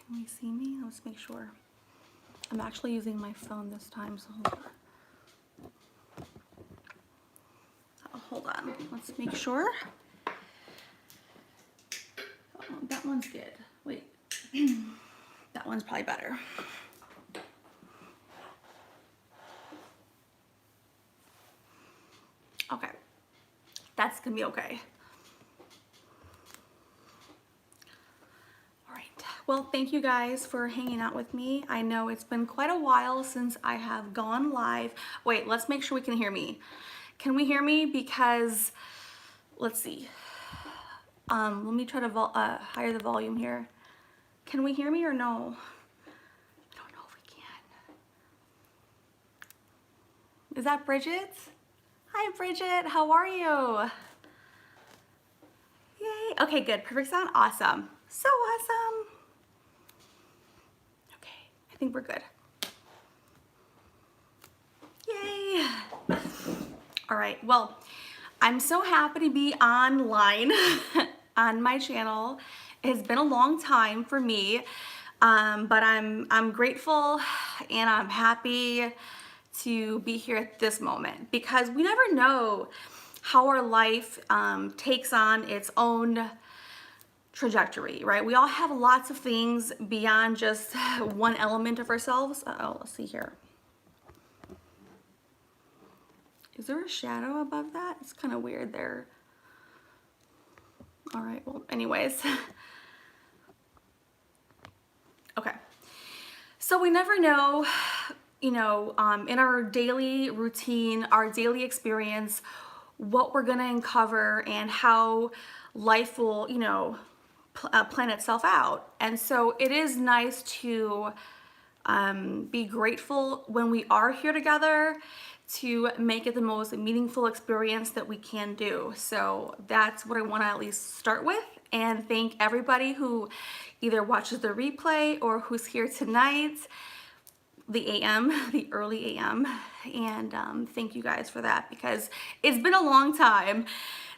Can you see me? Let's make sure. I'm actually using my phone this time, so hold on. Let's make sure. Oh, that one's good. Wait. That one's probably better. Okay. That's gonna be okay. All right. Well, thank you guys for hanging out with me. I know it's been quite a while since I have gone live. Wait, let's make sure we can hear me. Can we hear me? Because, let's see. Let me try to higher the volume here. Can we hear me or no? I don't know if we can. Is that Bridget? Hi, Bridget. How are you? Yay. Okay, good. Perfect sound. Awesome. So awesome. Okay, I think we're good. Yay. All right. Well, I'm so happy to be online on my channel. It's been a long time for me, but I'm grateful and I'm happy to be here at this moment, because we never know how our life takes on its own trajectory, right? We all have lots of things beyond just one element of ourselves. Uh-oh, let's see here. Is there a shadow above that? It's kind of weird there. All right, well, anyways. Okay. So we never know, you know, in our daily routine, our daily experience, what we're gonna uncover and how life will, you know, plan itself out. And so it is nice to be grateful when we are here together to make it the most meaningful experience that we can do. So that's what I want to at least start with, and thank everybody who either watches the replay or who's here tonight, the AM, the early AM, and thank you guys for that, because it's been a long time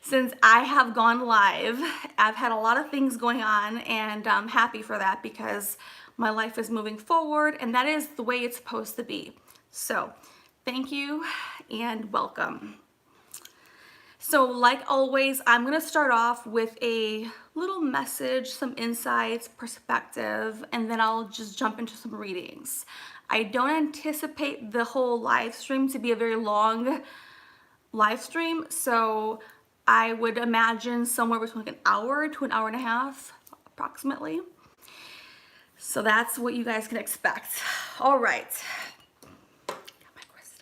since I have gone live. I've had a lot of things going on, and I'm happy for that because my life is moving forward, and that is the way it's supposed to be. So thank you and welcome. So like always, I'm gonna start off with a little message, some insights, perspective, and then I'll just jump into some readings. I don't anticipate the whole live stream to be a very long live stream, so I would imagine somewhere between like an hour to an hour and a half, approximately. So that's what you guys can expect. All right. Got my crystals.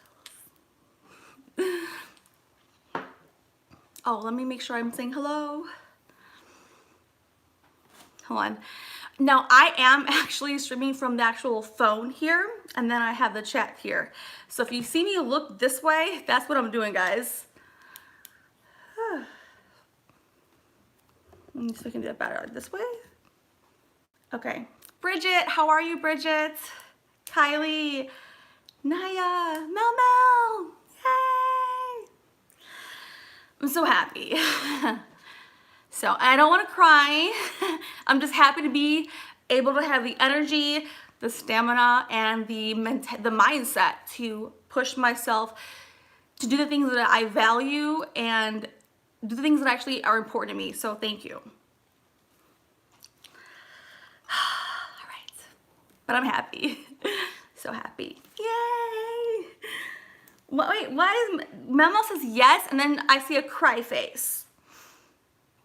Oh, let me make sure I'm saying hello. Hold on. Now I am actually streaming from the actual phone here, and then I have the chat here. So if you see me look this way, that's what I'm doing, guys. Let me see if I can do that better. This way? Okay. Bridget, how are you, Bridget? Kylie, Naya, Mel, yay! I'm so happy. So I don't want to cry. I'm just happy to be able to have the energy, the stamina, and the mindset to push myself to do the things that I value and do the things that actually are important to me. So thank you. All right, but I'm happy. So happy. Yay! Wait, why is Memo says yes, and then I see a cry face.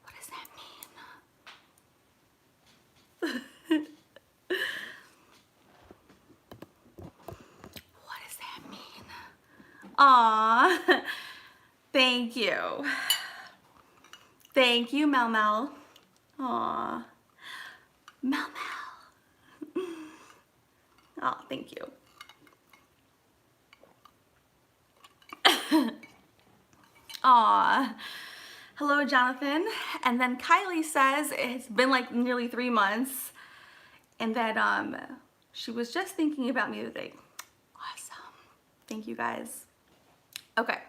What does that mean? What does that mean? Aw, thank you. Thank you, Mel Mel. Aw, Mel Mel. Oh, thank you. Aw. Hello, Jonathan. And then Kylie says it's been like nearly 3 months, and that she was just thinking about me today. Awesome. Thank you, guys. Okay.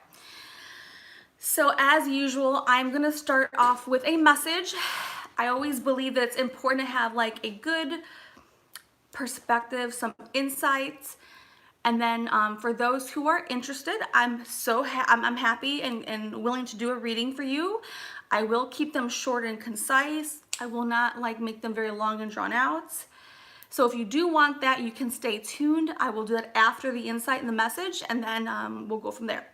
So as usual, I'm gonna start off with a message. I always believe that it's important to have like a good perspective, some insights. And then for those who are interested, I'm happy and willing to do a reading for you. I will keep them short and concise. I will not like make them very long and drawn out. So if you do want that, you can stay tuned. I will do that after the insight and the message, and then we'll go from there.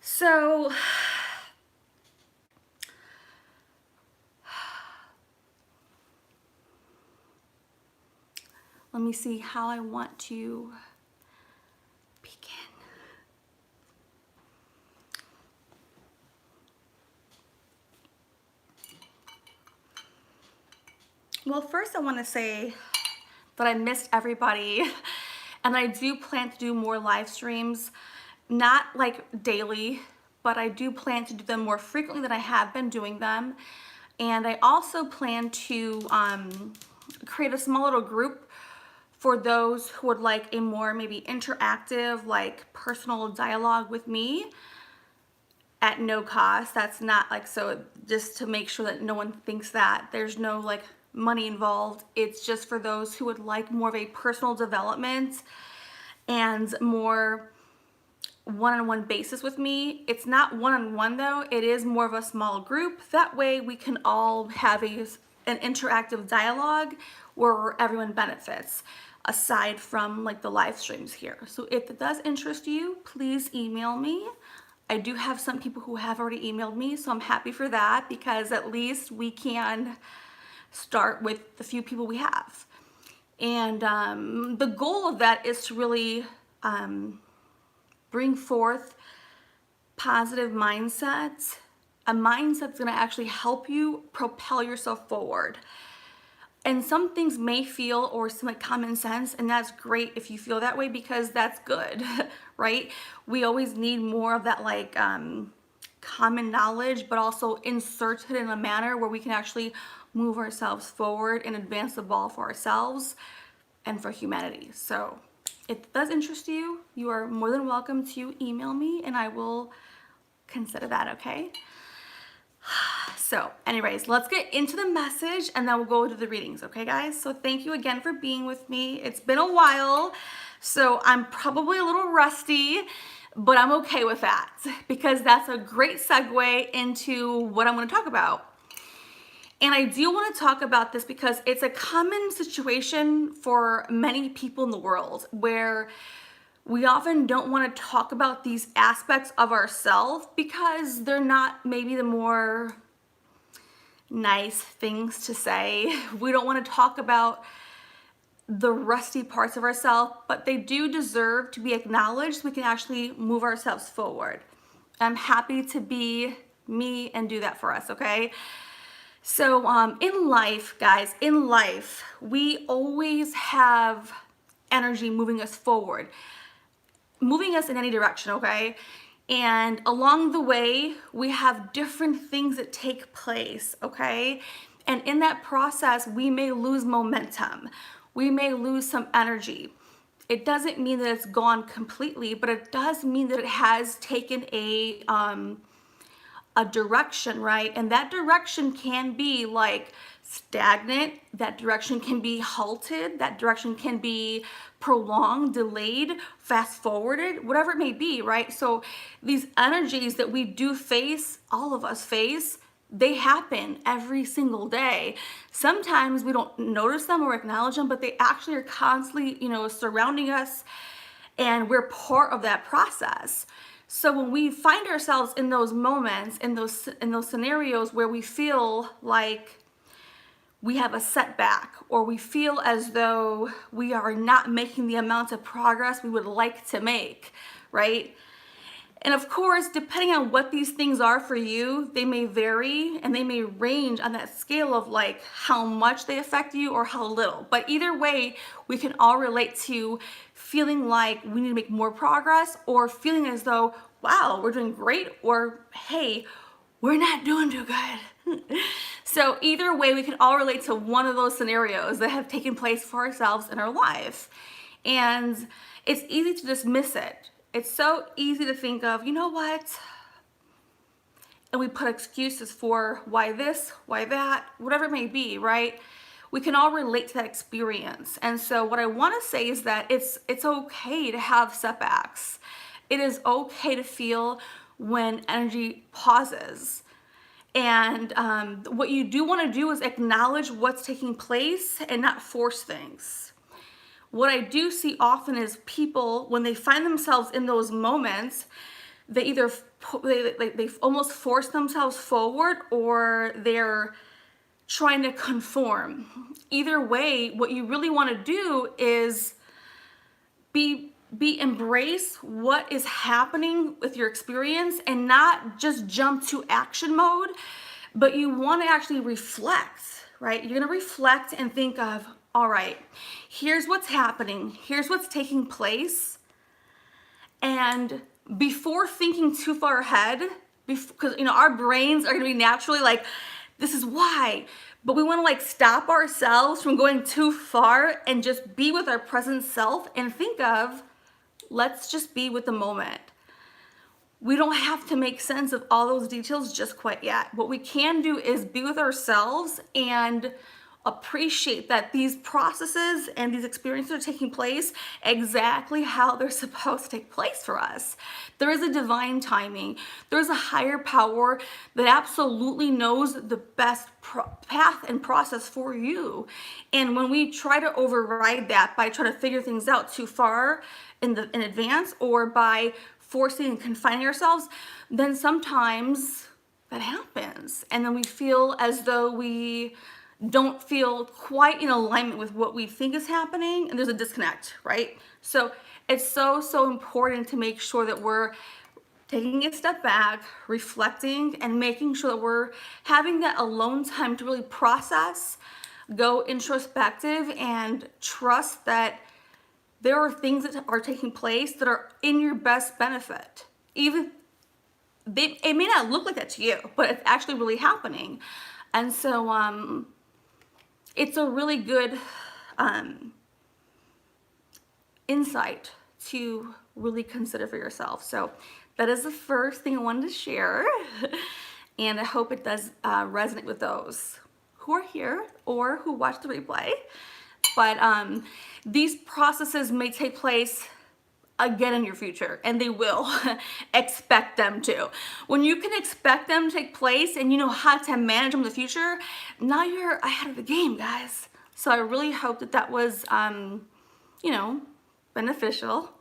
So let me see how I want to begin. Well, first I want to say that I missed everybody, and I do plan to do more live streams, not like daily, but I do plan to do them more frequently than I have been doing them. And I also plan to create a small little group for those who would like a more maybe interactive, like personal dialogue with me at no cost. That's not like, so just to make sure that no one thinks that there's no like money involved. It's just for those who would like more of a personal development and more one-on-one basis with me. It's not one-on-one though, it is more of a small group. That way we can all have an interactive dialogue where everyone benefits, aside from like the live streams here. So if it does interest you, please email me. I do have some people who have already emailed me, so I'm happy for that, because at least we can start with the few people we have. And the goal of that is to really bring forth positive mindsets, a mindset that's going to actually help you propel yourself forward. And some things may feel or seem like common sense, and that's great if you feel that way, because that's good, right? We always need more of that like common knowledge, but also inserted in a manner where we can actually move ourselves forward and advance the ball for ourselves and for humanity. So if it does interest you, you are more than welcome to email me and I will consider that, okay? So anyways, let's get into the message and then we'll go to the readings, okay guys? So thank you again for being with me. It's been a while, so I'm probably a little rusty, but I'm okay with that, because that's a great segue into what I'm going to talk about. And I do want to talk about this because it's a common situation for many people in the world, where we often don't want to talk about these aspects of ourselves because they're not maybe the more nice things to say. We don't want to talk about the rusty parts of ourselves, but they do deserve to be acknowledged so we can actually move ourselves forward. I'm happy to be me and do that for us, okay? So in life, guys, in life, we always have energy moving us forward, moving us in any direction, okay? And along the way, we have different things that take place, okay? And in that process, we may lose momentum. We may lose some energy. It doesn't mean that it's gone completely, but it does mean that it has taken a direction, right? And that direction can be like stagnant, that direction can be halted, that direction can be prolonged, delayed, fast forwarded, whatever it may be, right? So these energies that we do face, all of us face, they happen every single day. Sometimes we don't notice them or acknowledge them, but they actually are constantly, surrounding us, and we're part of that process. So when we find ourselves in those moments, in those scenarios where we feel like we have a setback, or we feel as though we are not making the amount of progress we would like to make, right? And of course, depending on what these things are for you, they may vary and they may range on that scale of like how much they affect you or how little. But either way, we can all relate to feeling like we need to make more progress, or feeling as though, wow, we're doing great, or hey, we're not doing too good. So either way, we can all relate to one of those scenarios that have taken place for ourselves in our life. And it's easy to dismiss it. It's so easy to think of, you know what? And we put excuses for why this, why that, whatever it may be, right? we can all relate to that experience. And so what I want to say is that it's okay to have setbacks. It is okay to feel when energy pauses. And what you do want to do is acknowledge what's taking place and not force things. What I do see often is people, when they find themselves in those moments, they either they almost force themselves forward, or they're trying to conform. Either way, what you really want to do is be embrace what is happening with your experience and not just jump to action mode, but you want to actually reflect, right? You're going to reflect and think of, all right, here's what's happening, here's what's taking place. And before thinking too far ahead, because our brains are going to be naturally like, this is why, but we want to like stop ourselves from going too far and just be with our present self and think of, let's just be with the moment. We don't have to make sense of all those details just quite yet. What we can do is be with ourselves and appreciate that these processes and these experiences are taking place exactly how they're supposed to take place for us. There is a divine timing. There's a higher power that absolutely knows the best path and process for you. And when we try to override that by trying to figure things out too far in advance, or by forcing and confining ourselves, then sometimes that happens. And then we feel as though we don't feel quite in alignment with what we think is happening, and there's a disconnect, right? So it's so important to make sure that we're taking a step back, reflecting, and making sure that we're having that alone time to really process, go introspective, and trust that there are things that are taking place that are in your best benefit. Even it may not look like that to you, but it's actually really happening. And so it's a really good insight to really consider for yourself. So that is the first thing I wanted to share. And I hope it does resonate with those who are here or who watch the replay. But these processes may take place again in your future, and they will. Expect them to. When you can expect them to take place and you know how to manage them in the future, now you're ahead of the game, guys. So I really hope that that was, beneficial.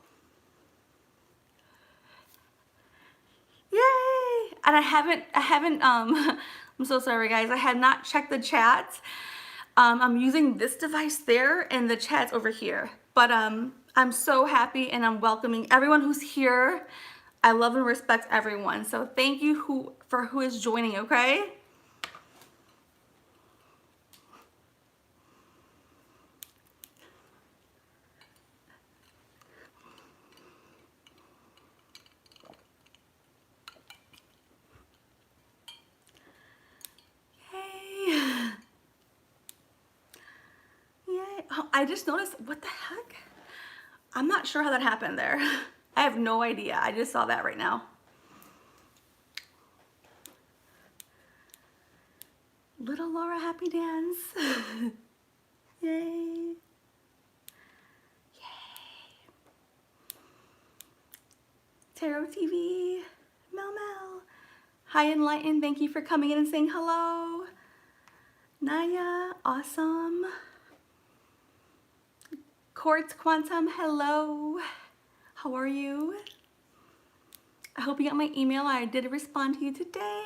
Yay! And I haven't, I'm so sorry, guys. I had not checked the chat. I'm using this device there, and the chat's over here. But I'm so happy, and I'm welcoming everyone who's here. I love and respect everyone. So thank you for who is joining, okay? Yay. Yay. Oh, I just noticed, what the heck? I'm not sure how that happened there. I have no idea. I just saw that right now. Little Laura Happy Dance. Yay. Yay. Tarot TV. Mel. Hi Enlightened, thank you for coming in and saying hello. Naya, awesome. Quartz Quantum, hello. How are you? I hope you got my email. I did respond to you today.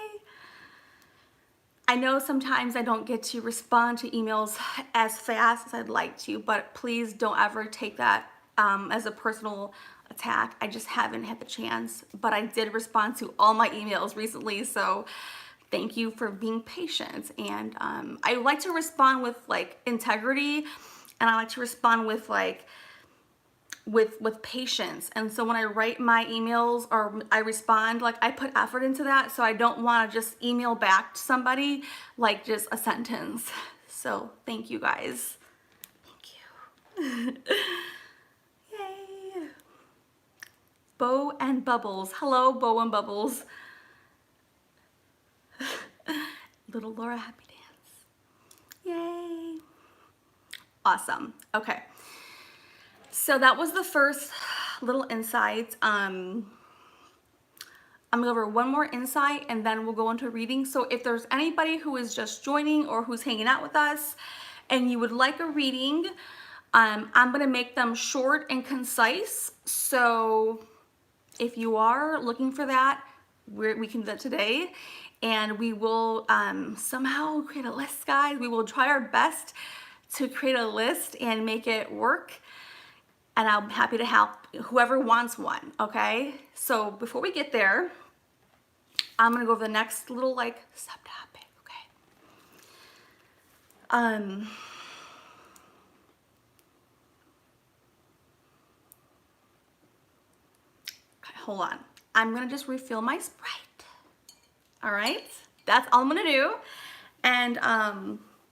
I know sometimes I don't get to respond to emails as fast as I'd like to, but please don't ever take that as a personal attack. I just haven't had the chance, but I did respond to all my emails recently, so thank you for being patient. And I like to respond with like integrity, and I like to respond with like with patience. And so when I write my emails or I respond, like I put effort into that, so I don't want to just email back to somebody like just a sentence. So thank you guys. Thank you. Yay. Bo and Bubbles. Hello, Bo and Bubbles. Little Laura Happy Dance. Yay. Awesome. Okay. So that was the first little insight. I'm gonna go over one more insight and then we'll go into reading. So if there's anybody who is just joining or who's hanging out with us and you would like a reading, I'm gonna make them short and concise. So if you are looking for that, we can do that today. And we will somehow create a list, guys. We will try our best to create a list and make it work. And I'm happy to help whoever wants one, okay? So before we get there, I'm gonna go over the next little like subtopic, okay? Okay, hold on. I'm gonna just refill my Sprite. All right, that's all I'm gonna do. And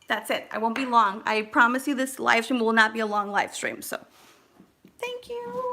that's it. I won't be long. I promise you this live stream will not be a long live stream, so thank you.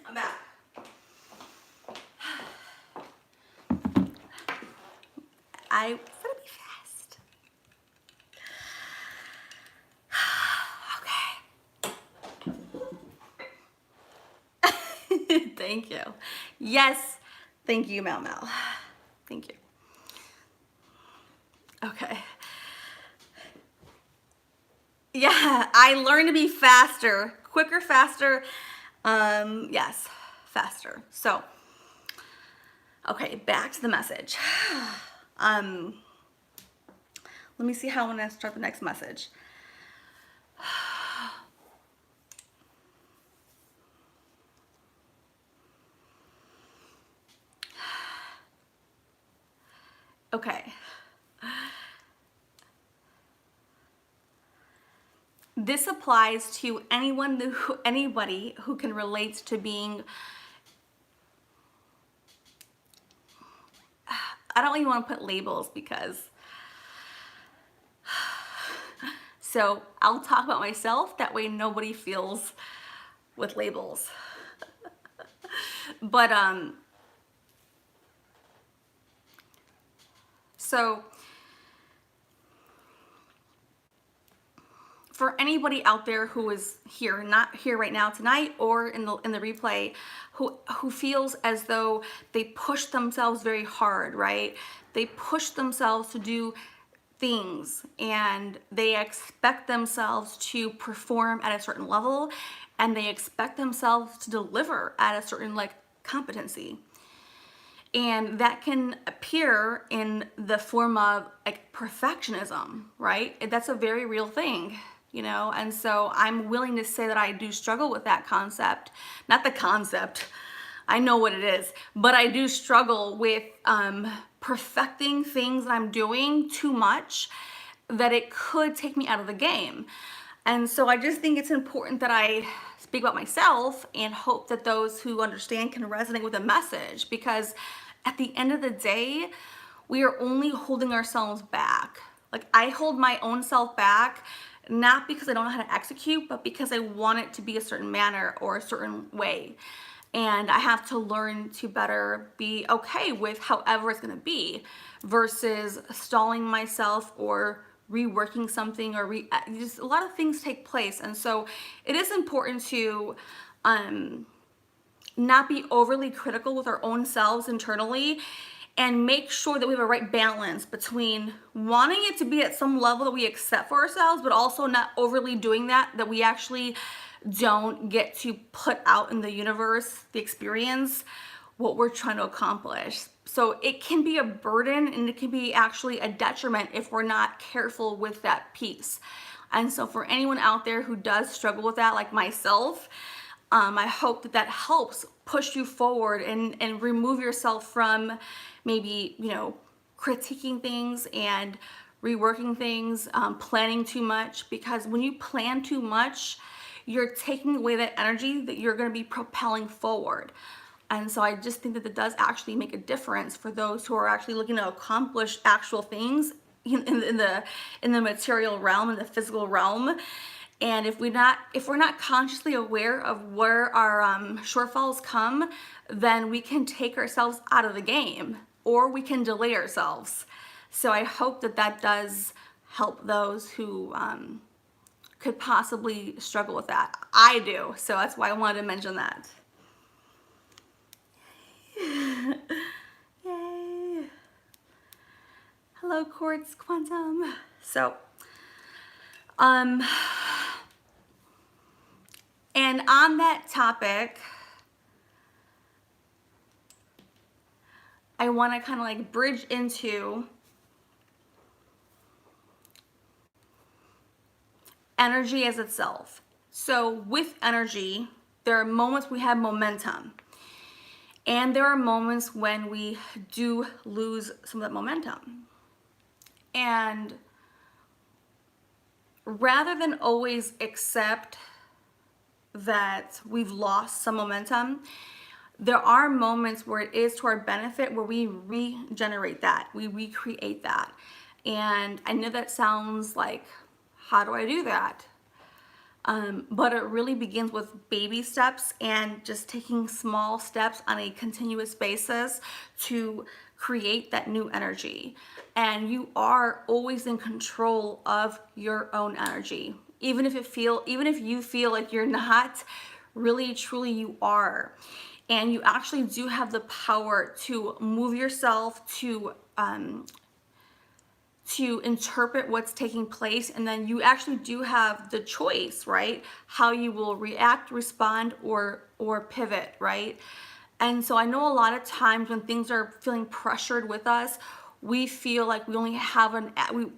I'm back. I want to be fast. Okay. Thank you. Yes. Thank you, Mel Mel. Thank you. Okay. Yeah, I learned to be faster, quicker, faster. Yes, faster. So, okay, back to the message. Let me see how I'm gonna start the next message. Okay. This applies to anybody who can relate to being, I don't even want to put labels because, so I'll talk about myself, that way nobody feels with labels. But, so for anybody out there who is here, not here right now tonight or in the replay, who feels as though they push themselves very hard, right? They push themselves to do things and they expect themselves to perform at a certain level and they expect themselves to deliver at a certain like competency. And that can appear in the form of like perfectionism, right? That's a very real thing, you know? And so I'm willing to say that I do struggle with that concept. Not the concept, I know what it is, but I do struggle with perfecting things that I'm doing too much, that it could take me out of the game. And so I just think it's important that I speak about myself and hope that those who understand can resonate with the message, because at the end of the day, we are only holding ourselves back. Like I hold my own self back, not because I don't know how to execute, but because I want it to be a certain manner or a certain way. And I have to learn to better be okay with however it's gonna be versus stalling myself or reworking something or just a lot of things take place. And so it is important to not be overly critical with our own selves internally and make sure that we have a right balance between wanting it to be at some level that we accept for ourselves, but also not overly doing that we actually don't get to put out in the universe, the experience, what we're trying to accomplish. So it can be a burden and it can be actually a detriment if we're not careful with that piece. And so for anyone out there who does struggle with that, like myself, I hope that that helps push you forward and remove yourself from maybe, critiquing things and reworking things, planning too much, because when you plan too much, you're taking away that energy that you're going to be propelling forward. And so I just think that it does actually make a difference for those who are actually looking to accomplish actual things in the material realm, in the physical realm. And if we're not consciously aware of where our shortfalls come, then we can take ourselves out of the game, or we can delay ourselves. So I hope that that does help those who could possibly struggle with that. I do, so that's why I wanted to mention that. Yay! Hello, Quartz Quantum. So, and on that topic, I want to kind of like bridge into energy as itself. So with energy, there are moments we have momentum, and there are moments when we do lose some of that momentum. And rather than always accept that we've lost some momentum, there are moments where it is to our benefit, where we regenerate that, we recreate that. And I know that sounds like, how do I do that? But it really begins with baby steps and just taking small steps on a continuous basis to create that new energy. And you are always in control of your own energy. Even if you feel like you're not, really truly you are. And you actually do have the power to move yourself, to interpret what's taking place, and then you actually do have the choice, right? How you will react, respond, or pivot, right? And so I know a lot of times when things are feeling pressured with us, we feel like we only have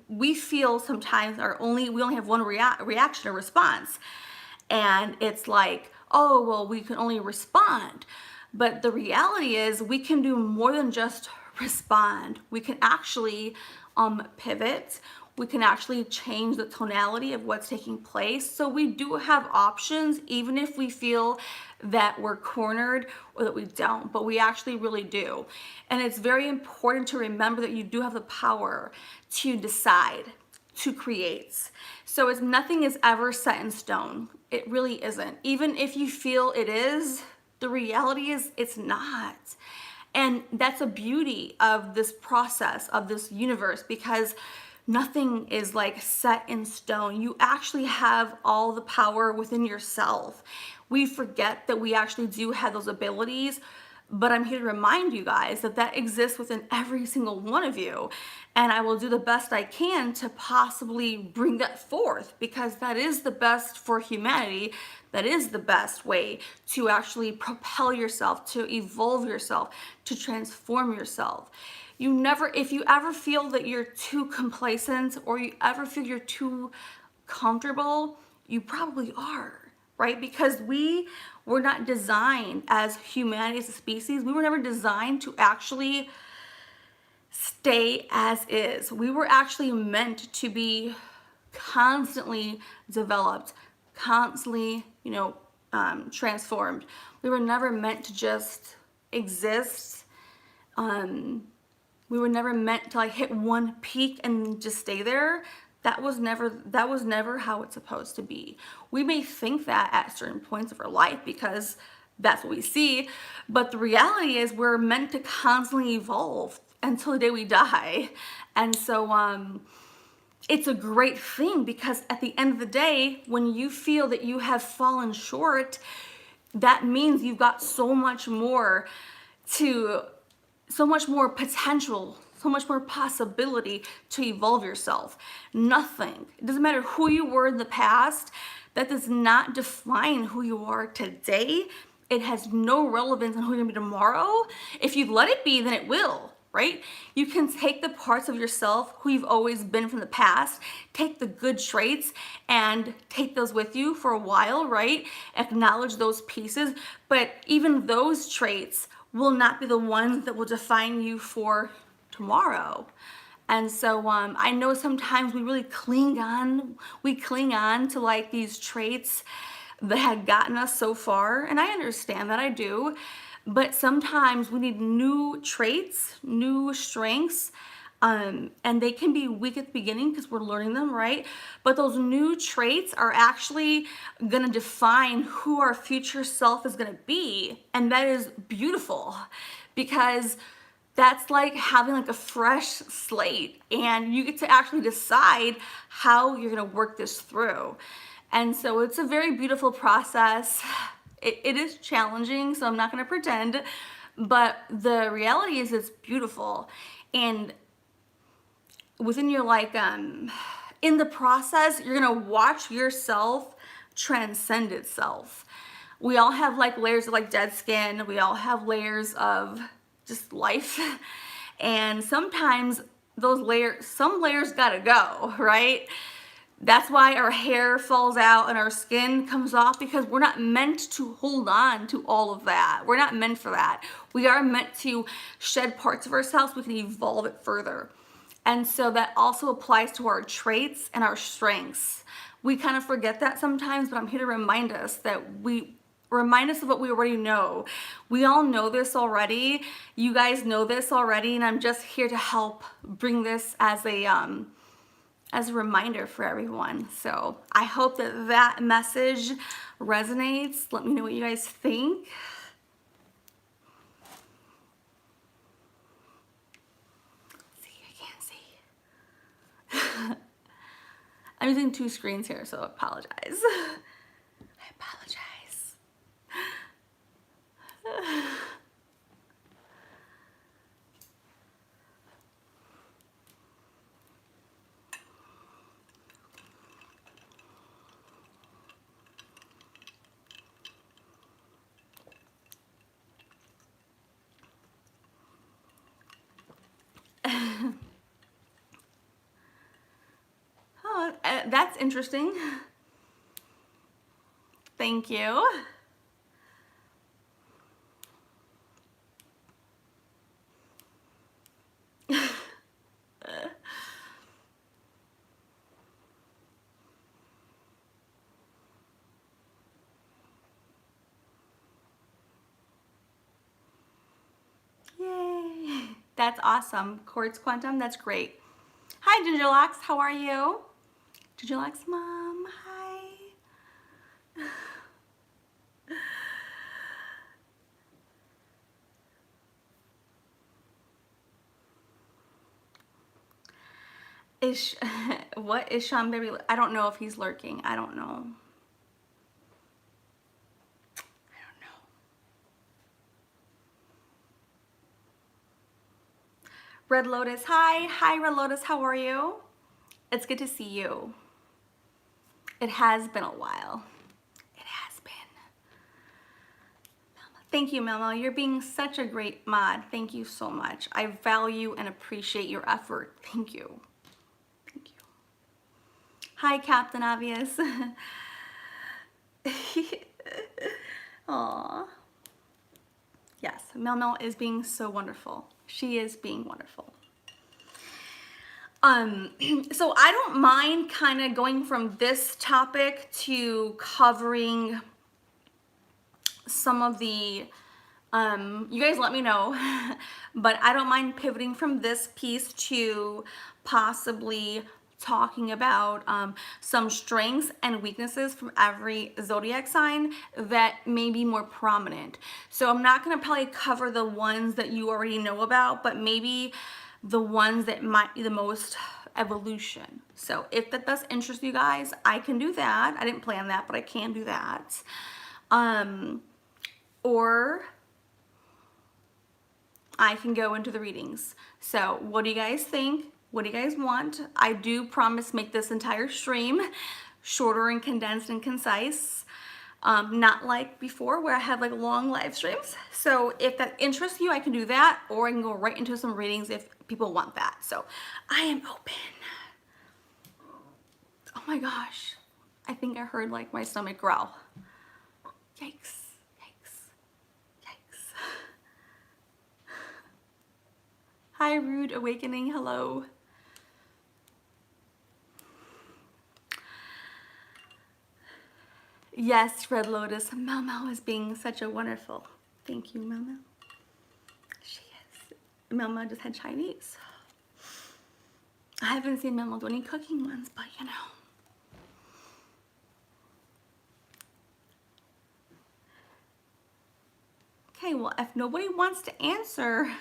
we feel sometimes we only have one reaction or response. And it's like, oh, well, we can only respond. But the reality is we can do more than just respond. We can actually pivot. We can actually change the tonality of what's taking place. So we do have options, even if we feel that we're cornered or that we don't, but we actually really do. And it's very important to remember that you do have the power to decide, to create. So nothing is ever set in stone. It really isn't. Even if you feel it is, the reality is it's not. And that's a beauty of this process, of this universe, because nothing is like set in stone. You actually have all the power within yourself. We forget that we actually do have those abilities, but I'm here to remind you guys that that exists within every single one of you. And I will do the best I can to possibly bring that forth, because that is the best for humanity. That is the best way to actually propel yourself, to evolve yourself, to transform yourself. If you ever feel that you're too complacent, or you ever feel you're too comfortable, you probably are, right? Because we were not designed as humanity, as a species. We were never designed to actually stay as is. We were actually meant to be constantly developed, constantly, transformed. We were never meant to just exist. We were never meant to like hit one peak and just stay there. That was never how it's supposed to be. We may think that at certain points of our life because that's what we see, but the reality is we're meant to constantly evolve until the day we die. And so it's a great thing, because at the end of the day, when you feel that you have fallen short, that means you've got so much more to so much more potential, so much more possibility to evolve yourself. Nothing. It doesn't matter who you were in the past. That does not define who you are today. It has no relevance on who you're gonna be tomorrow. If you let it be, then it will, right? You can take the parts of yourself who you've always been from the past, take the good traits and take those with you for a while, right? Acknowledge those pieces, but even those traits will not be the ones that will define you for tomorrow. And so I know sometimes we cling on to like these traits that had gotten us so far, and I understand that, I do, but sometimes we need new traits, new strengths, and they can be weak at the beginning because we're learning them, right? But those new traits are actually gonna define who our future self is gonna be, and that is beautiful because that's like having like a fresh slate, and you get to actually decide how you're gonna work this through. And so it's a very beautiful process. It is challenging, so I'm not gonna pretend, but the reality is it's beautiful. And within your in the process, you're gonna watch yourself transcend itself. We all have like layers of like dead skin. We all have layers of just life. And sometimes some layers gotta go, right? That's why our hair falls out and our skin comes off, because we're not meant to hold on to all of that. We're not meant for that. We are meant to shed parts of ourselves so we can evolve it further. And so that also applies to our traits and our strengths. We kind of forget that sometimes, but I'm here to remind us of what we already know. We all know this already. You guys know this already, and I'm just here to help bring this as a reminder for everyone. So I hope that message resonates. Let me know what you guys think. I'm using two screens here, so I apologize. I apologize. Oh, that's interesting. Thank you. Yay. That's awesome. Quartz Quantum, that's great. Hi, Gingerlax, how are you? Gingerlax mom, hi. What is Sean Baby? I don't know if he's lurking. I don't know. Red Lotus, hi. Hi, Red Lotus, how are you? It's good to see you. It has been a while. It has been. Thank you, Melmo. You're being such a great mod. Thank you so much. I value and appreciate your effort. Thank you. Thank you. Hi, Captain Obvious. Aww. Yes, Melmo is being so wonderful. She is being wonderful. So I don't mind kind of going from this topic to covering some of the, you guys let me know, but I don't mind pivoting from this piece to possibly talking about some strengths and weaknesses from every zodiac sign that may be more prominent. So I'm not going to probably cover the ones that you already know about, but maybe the ones that might be the most evolution. So if that does interest you guys, I can do that. I didn't plan that, but I can do that. Or I can go into the readings. So what do you guys think? What do you guys want? I do promise make this entire stream shorter and condensed and concise. Not like before where I have like long live streams. So if that interests you, I can do that, or I can go right into some readings if people want that. So I am open. Oh my gosh. I think I heard like my stomach growl. Yikes. Hi, Rude Awakening. Hello. Yes, Red Lotus. Mel Mel is being such a wonderful. Thank you, Mel Mel. She is. Mel Mel just had Chinese. I haven't seen Mel Mel do any cooking ones, but you know. Okay, well, if nobody wants to answer,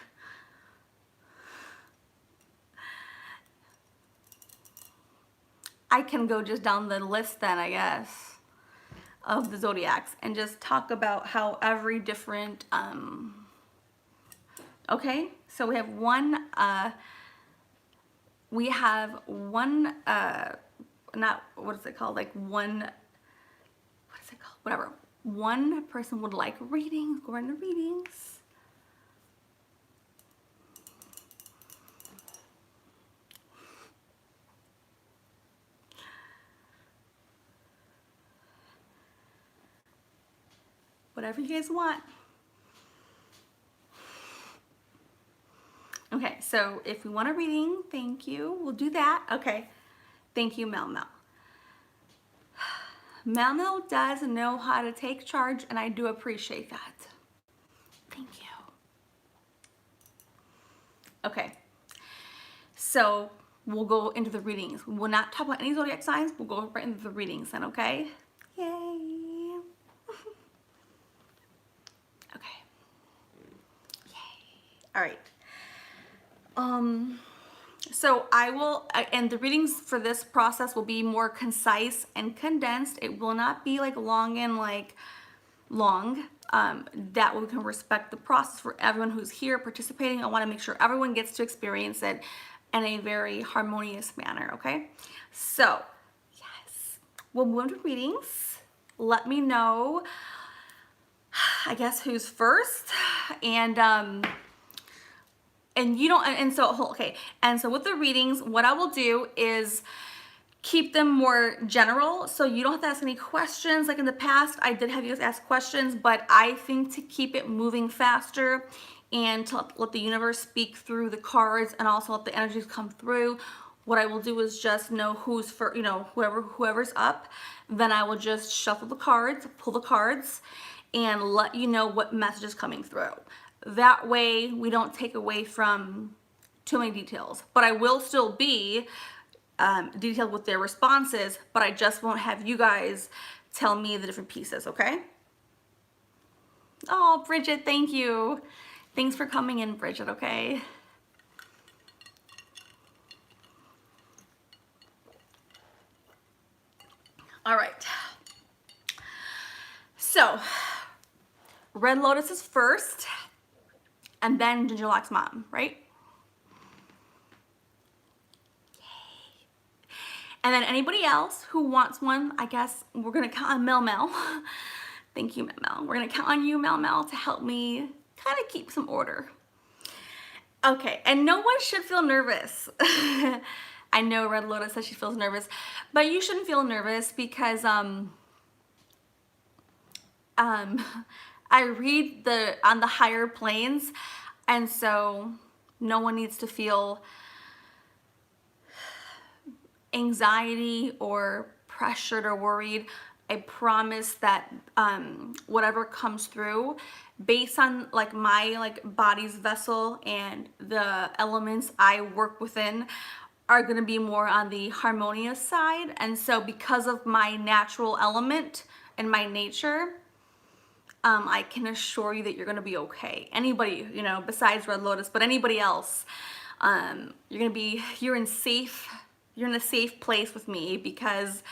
I can go just down the list then, I guess, of the zodiacs and just talk about how every different, okay, so we have one, not, what is it called, like one, what is it called, whatever, one person would like readings, go into readings. Whatever you guys want. Okay, so if we want a reading, thank you. We'll do that. Okay. Thank you, Mel Mel. Mel Mel does know how to take charge, and I do appreciate that. Thank you. Okay. So we'll go into the readings. We will not talk about any zodiac signs. We'll go right into the readings then, okay? Yay. Okay. Yay. All right. So I will, and the readings for this process will be more concise and condensed. It will not be like long and like long. That we can respect the process for everyone who's here participating. I want to make sure everyone gets to experience it in a very harmonious manner, okay? So, yes, we'll move to readings. Let me know, I guess, who's first, and you don't, and so, okay, and so with the readings, what I will do is keep them more general, so you don't have to ask any questions. Like in the past, I did have you guys ask questions, but I think to keep it moving faster and to let the universe speak through the cards and also let the energies come through, what I will do is just know who's for, you know, whoever's up, then I will just shuffle the cards, pull the cards, and let you know what message is coming through. That way we don't take away from too many details, but I will still be detailed with their responses, but I just won't have you guys tell me the different pieces, okay? Oh, Bridget, thank you. Thanks for coming in, Bridget, okay? All right. So, Red Lotus is first, and then Ginger Locke's mom, right? And then anybody else who wants one, I guess we're gonna count on Mel Mel. Thank you, Mel Mel. We're gonna count on you, Mel Mel, to help me kind of keep some order. Okay, and no one should feel nervous. I know Red Lotus says she feels nervous, but you shouldn't feel nervous because I read on the higher planes, and so no one needs to feel anxiety or pressured or worried. I promise that whatever comes through, based on like my like body's vessel and the elements I work within, are going to be more on the harmonious side. And so because of my natural element and my nature, I can assure you that you're going to be okay. Anybody, you know, besides Red Lotus, but anybody else, you're in a safe place with me because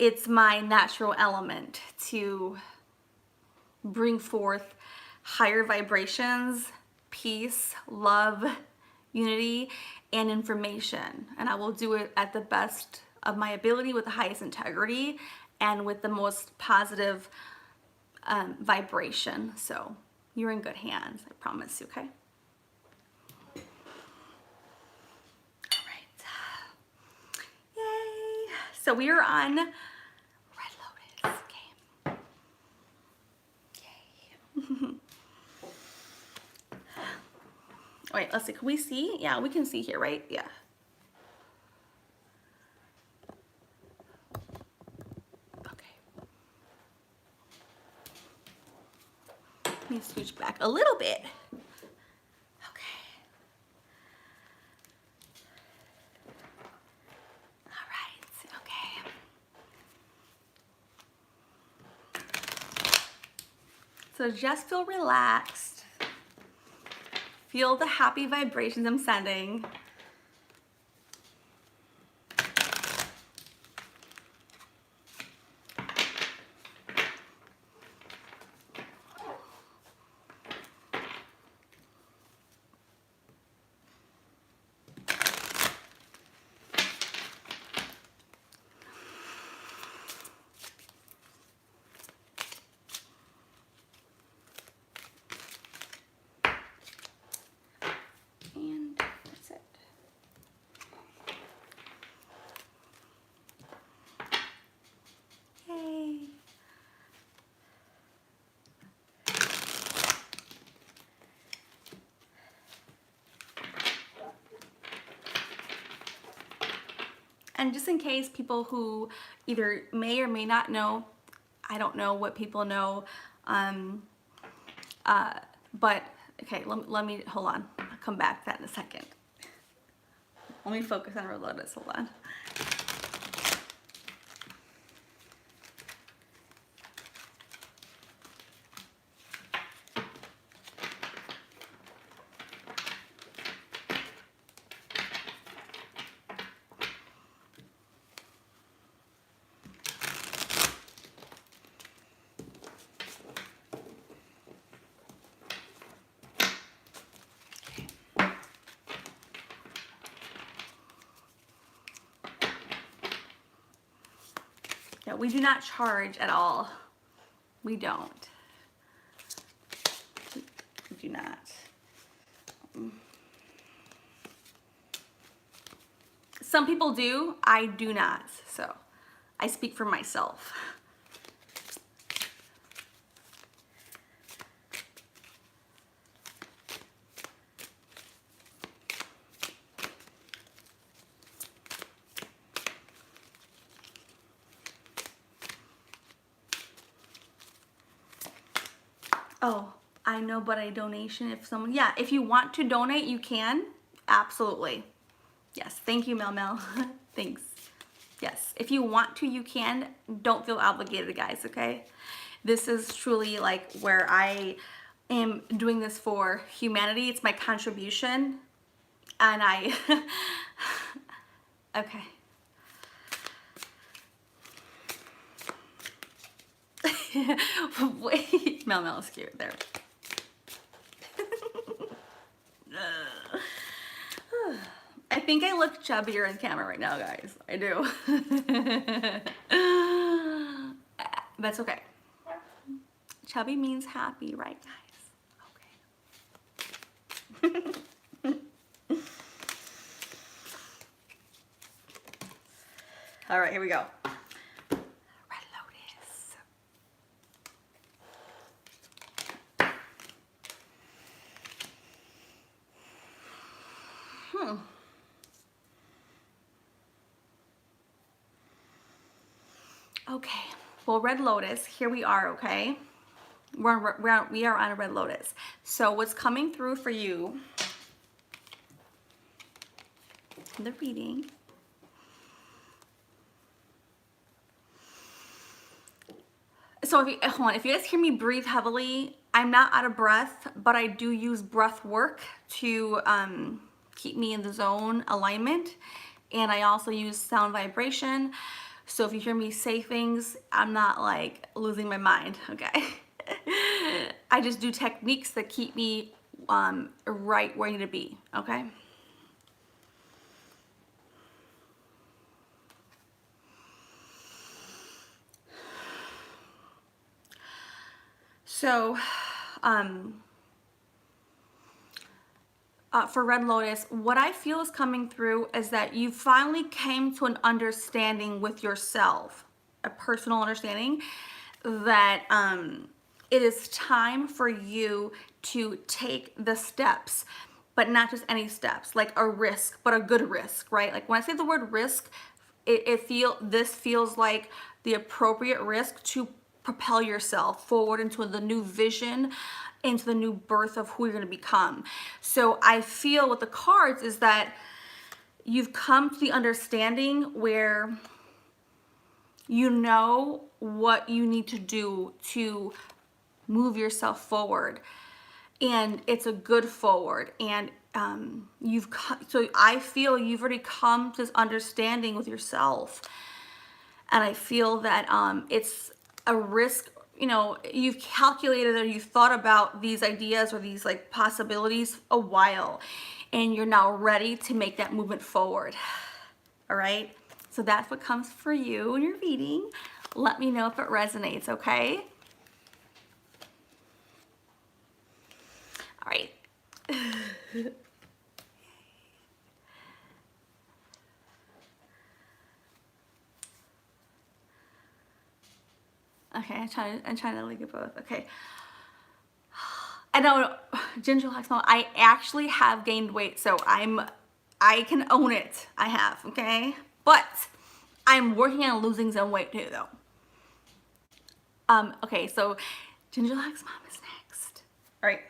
it's my natural element to bring forth higher vibrations, peace, love, unity, and information. And I will do it at the best of my ability with the highest integrity and with the most positive vibration. So you're in good hands, I promise, okay? All right. Yay. So we are on Red Lotus. Okay. Yay. Wait, let's see. Can we see? Yeah, we can see here, right? Yeah. Okay. Let me scooch back a little bit. Okay. All right. Okay. So just feel relaxed. Feel the happy vibrations I'm sending. And that's it. Yay. And just in case people who either may or may not know, I don't know what people know, but okay, let me, hold on. I'll come back to that in a second. Let me focus on Red Lotus, hold on. Yeah, we do not charge at all. We don't. We do not. Some people do, I do not. So I speak for myself. Oh, I know, but a donation if someone, yeah, if you want to donate, you can. Absolutely. Yes, thank you, Mel Mel. Thanks. Yes, if you want to, you can. Don't feel obligated, guys, okay? This is truly like where I am doing this for humanity. It's my contribution. And I, okay. Wait, Mel Mel is cute there. I think I look chubbier in camera right now, guys. I do. That's okay. Chubby means happy, right, guys? Okay. All right, here we go. Red Lotus. Okay, well, Red Lotus, here we are, okay? We are on a Red Lotus. So what's coming through for you, the reading, so if you, hold on, if you guys hear me breathe heavily, I'm not out of breath, but I do use breath work to keep me in the zone alignment. And I also use sound vibration. So if you hear me say things, I'm not like losing my mind, okay? I just do techniques that keep me right where you need to be, okay? So, for Red Lotus, what I feel is coming through is that you finally came to an understanding with yourself, a personal understanding that it is time for you to take the steps, but not just any steps, like a risk, but a good risk, right? Like when I say the word risk, this feels like the appropriate risk to propel yourself forward into the new vision, into the new birth of who you're going to become. So I feel with the cards is that you've come to the understanding where you know what you need to do to move yourself forward, and it's a good forward. And so I feel you've already come to this understanding with yourself, and I feel that it's a risk. You know, you've calculated or you've thought about these ideas or these like possibilities a while, and you're now ready to make that movement forward. All right, so that's what comes for you in your reading. Let me know if it resonates, okay? All right. Okay, I'm trying to look at both. Okay. I know, Ginger Hawks, I actually have gained weight, so I can own it. I have, okay? But I'm working on losing some weight too, though. Okay, so Ginger Hawks Mom is next. All right.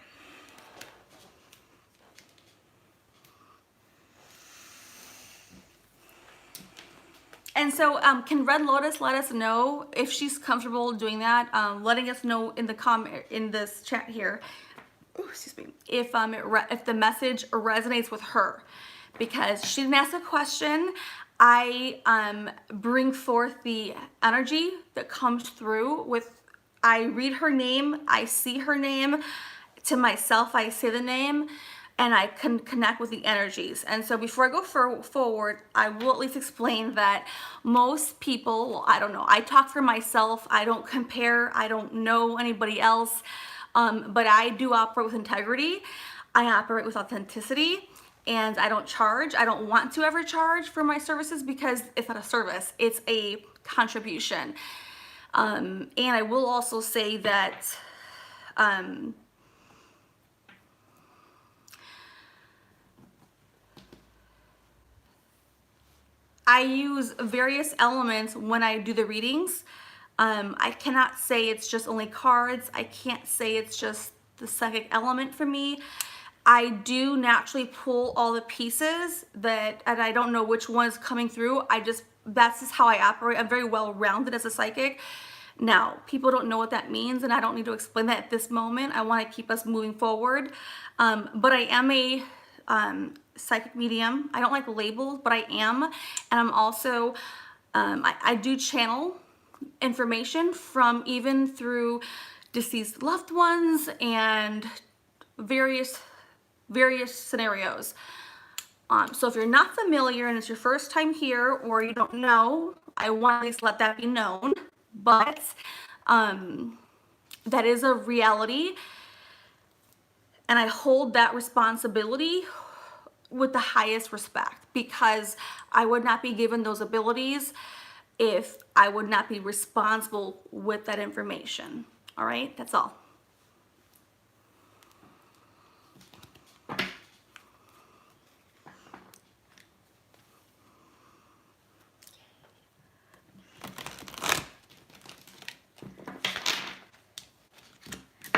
And so, can Red Lotus let us know if she's comfortable doing that? Letting us know in this chat here. Ooh, excuse me. If if the message resonates with her, because she didn't ask a question, I bring forth the energy that comes through with. I read her name, I see her name. To myself, I say the name, and I can connect with the energies. And so before I go forward, I will at least explain that most people, well, I don't know, I talk for myself, I don't compare, I don't know anybody else, but I do operate with integrity, I operate with authenticity, and I don't charge. I don't want to ever charge for my services because it's not a service, it's a contribution. And I will also say that I use various elements when I do the readings. I cannot say it's just only cards. I can't say it's just the psychic element for me. I do naturally pull all the pieces and I don't know which one is coming through. That's just how I operate. I'm very well rounded as a psychic. Now, people don't know what that means, and I don't need to explain that at this moment. I want to keep us moving forward. But I am a psychic medium. I don't like labels, but I am. And I'm also, I do channel information from even through deceased loved ones and various scenarios. So if you're not familiar and it's your first time here or you don't know, I want to at least let that be known. But that is a reality, and I hold that responsibility with the highest respect, because I would not be given those abilities if I would not be responsible with that information. All right, that's all.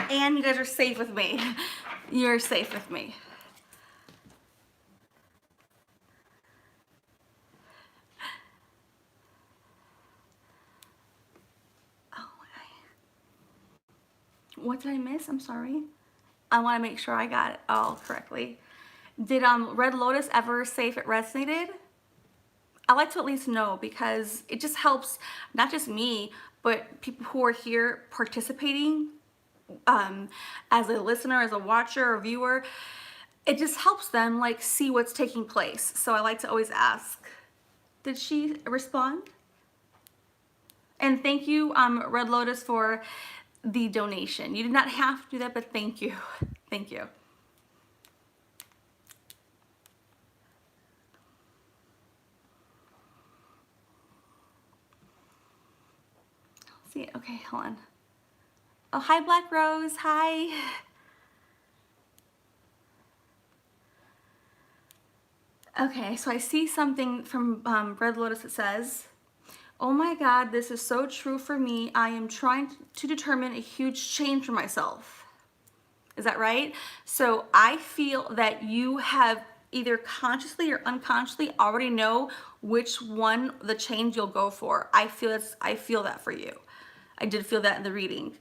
And you guys are safe with me. You're safe with me. Oh, what did I miss? I'm sorry. I want to make sure I got it all correctly. Did Red Lotus ever say if it resonated? I like to at least know, because it just helps not just me, but people who are here participating as a listener, as a watcher or viewer, it just helps them like see what's taking place. So I like to always ask, did she respond? And thank you, Red Lotus, for the donation. You did not have to do that, but thank you. Thank you. See, okay, hold on. Oh, hi, Black Rose. Hi. Okay, so I see something from Red Lotus that says, oh my God, this is so true for me. I am trying to determine a huge change for myself. Is that right? So I feel that you have either consciously or unconsciously already know which one the change you'll go for. I feel that for you. I did feel that in the reading.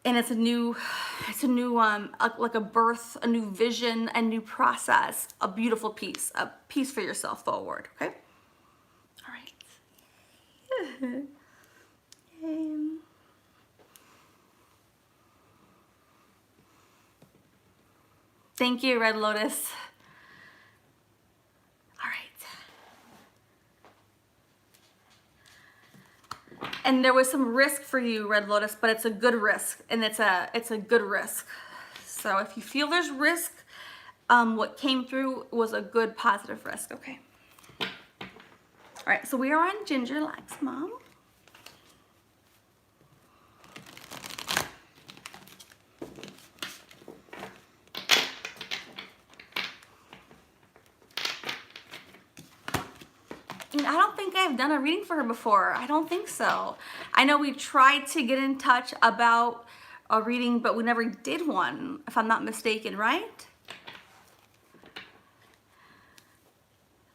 And it's a new like a birth, a new vision, a new process, a beautiful piece, a piece for yourself forward, okay? All right. Thank you, Red Lotus. All right. And there was some risk for you, Red Lotus, but it's a good risk, and it's a good risk. So if you feel there's risk, what came through was a good positive risk, okay? All right, so we are on Ginger Likes Mom. And I don't think I've done a reading for her before. I don't think so. I know we tried to get in touch about a reading, but we never did one, if I'm not mistaken, right?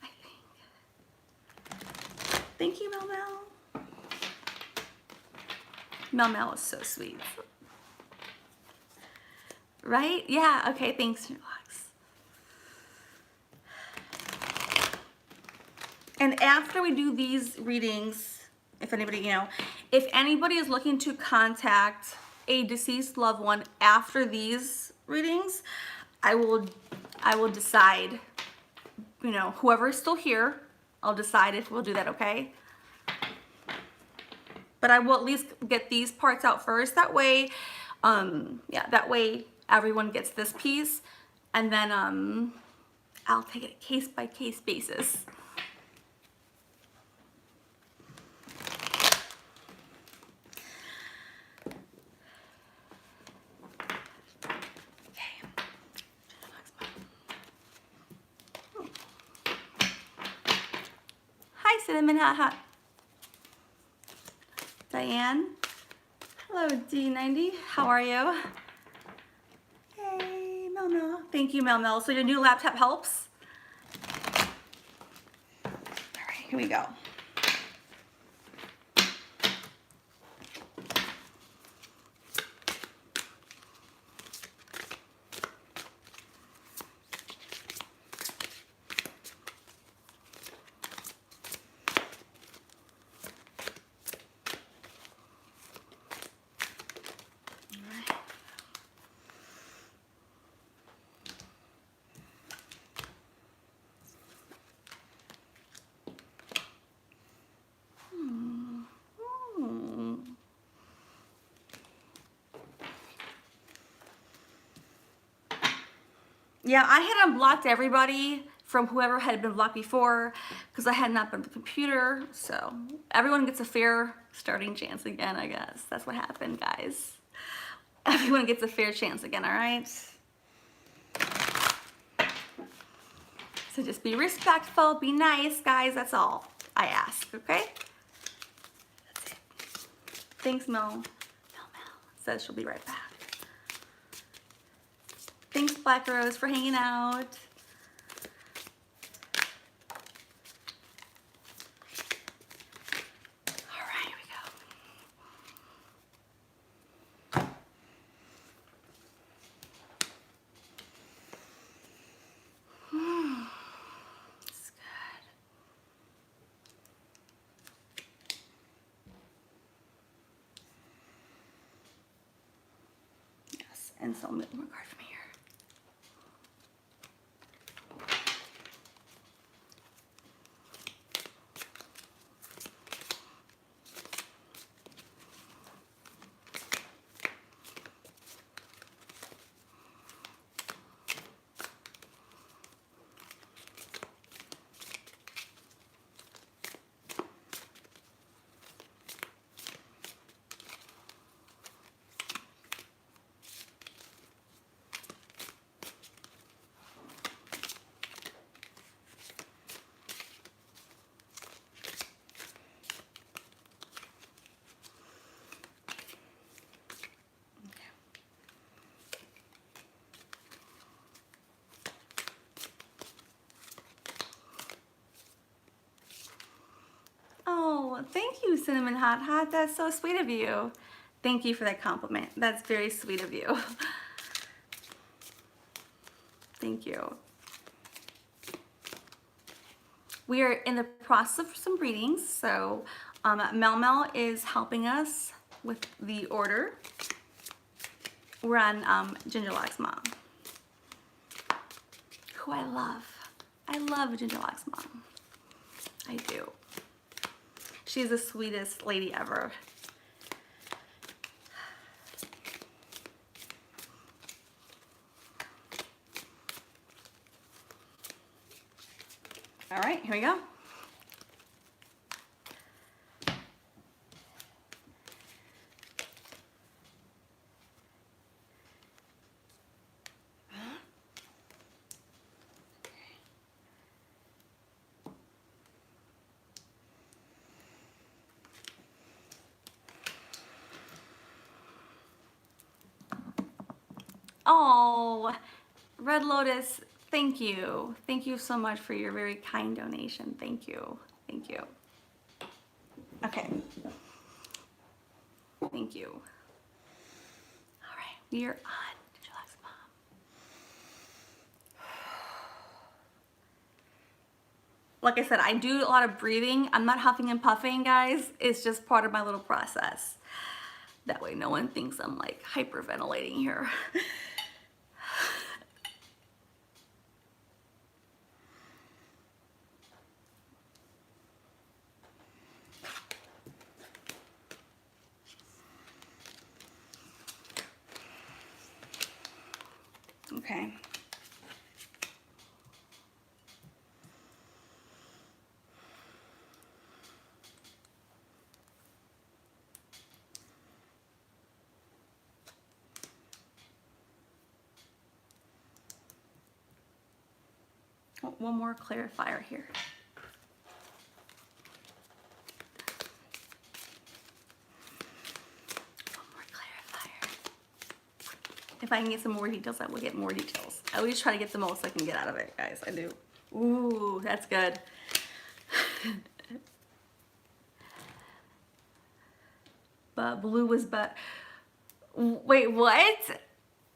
I think. Thank you, Mel Mel. Mel Mel is so sweet. Right? Yeah, okay, thanks. Relax. And after we do these readings, if anybody, if anybody is looking to contact a deceased loved one after these readings, I will decide, whoever is still here, I'll decide if we'll do that, okay? But I will at least get these parts out first. That way, that way everyone gets this piece, and then I'll take it case by case basis. Hi, Cinnamon Hot Hot. Diane. Hello, D90. How are you? Hey, Mel Mel. Thank you, Mel Mel. So your new laptop helps? All right, here we go. Yeah, I had unblocked everybody from whoever had been blocked before because I had not been on the computer. So everyone gets a fair starting chance again, I guess. That's what happened, guys. Everyone gets a fair chance again, all right? So just be respectful, be nice, guys. That's all I ask, okay? That's it. Thanks, Mel. Mel says she'll be right back. Thanks, Black Rose, for hanging out. All right, here we go. It's good. And so I'm going to card from here. Oh, thank you, Cinnamon Hot Hot. That's so sweet of you. Thank you for that compliment. That's very sweet of you. Thank you. We are in the process of some readings, so Mel Mel is helping us with the order. We're on Ginger Locks Mom, who I love. I love Ginger Locks Mom. I do. She's the sweetest lady ever. All right, here we go. Oh, Red Lotus, thank you. Thank you so much for your very kind donation. Thank you. Thank you. Okay. Thank you. All right, we are on Ginger Locks Mom. Like I said, I do a lot of breathing. I'm not huffing and puffing, guys. It's just part of my little process. That way no one thinks I'm like hyperventilating here. Okay. Oh, one more clarifier here. One more clarifier. If I can get some more details, I will get more details. I always try to get the most I can get out of it, guys. I do. Ooh, that's good. But blue was but. Wait, what?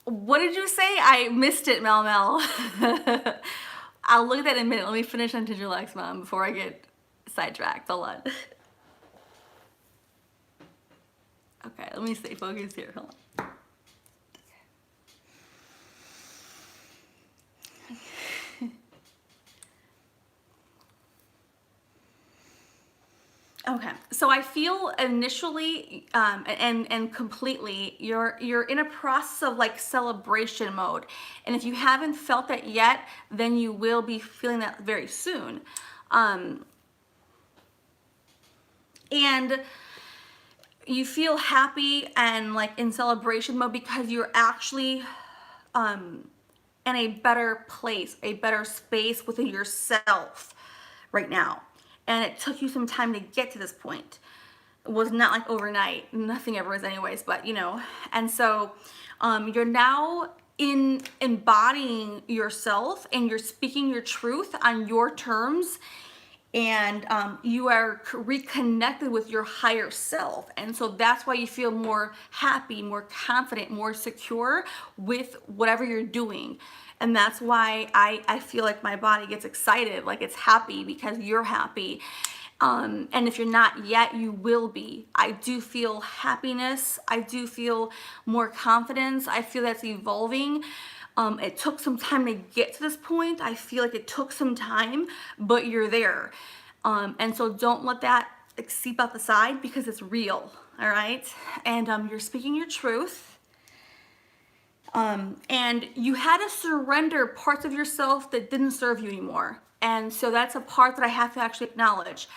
What did you say? I missed it, Mel Mel. I'll look at that in a minute. Let me finish on Ginger Locks Mom before I get sidetracked. Hold on. Okay, let me stay focused here. Hold on. Okay, so I feel initially and completely you're in a process of like celebration mode, and if you haven't felt that yet, then you will be feeling that very soon. And you feel happy and like in celebration mode because you're actually in a better place, a better space within yourself right now. And it took you some time to get to this point. It was not like overnight. Nothing ever is anyways, but you know. And so you're now embodying yourself and you're speaking your truth on your terms, and you are reconnected with your higher self. And so that's why you feel more happy, more confident, more secure with whatever you're doing. And that's why I feel like my body gets excited, like it's happy because you're happy. And if you're not yet, you will be. I do feel happiness. I do feel more confidence. I feel that's evolving. It took some time to get to this point. I feel like it took some time, but you're there. And so don't let that like seep out the side, because it's real, all right? And you're speaking your truth. And you had to surrender parts of yourself that didn't serve you anymore. And so that's a part that I have to actually acknowledge.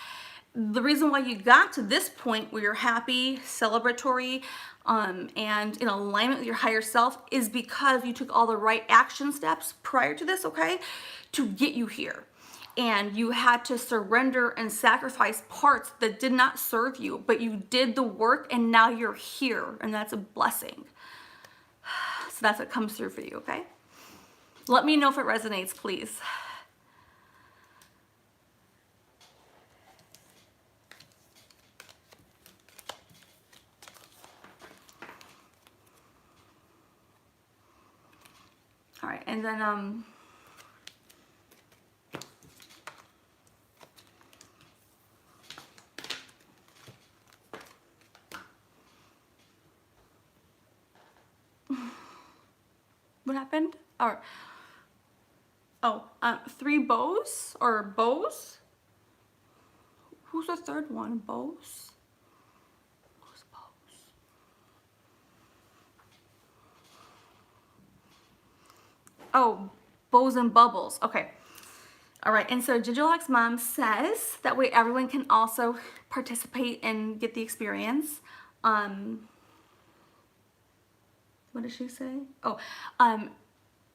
The reason why you got to this point where you're happy, celebratory, and in alignment with your higher self is because you took all the right action steps prior to this, okay, to get you here. And you had to surrender and sacrifice parts that did not serve you, but you did the work and now you're here, and that's a blessing. So that's what comes through for you, okay? Let me know if it resonates, please. All right, and then what happened? Or three bows or bows? Who's the third one? Bows? Who's bows? Oh, bows and bubbles. Okay. All right. And so Ginger Locke's mom says that way everyone can also participate and get the experience. What did she say? Oh,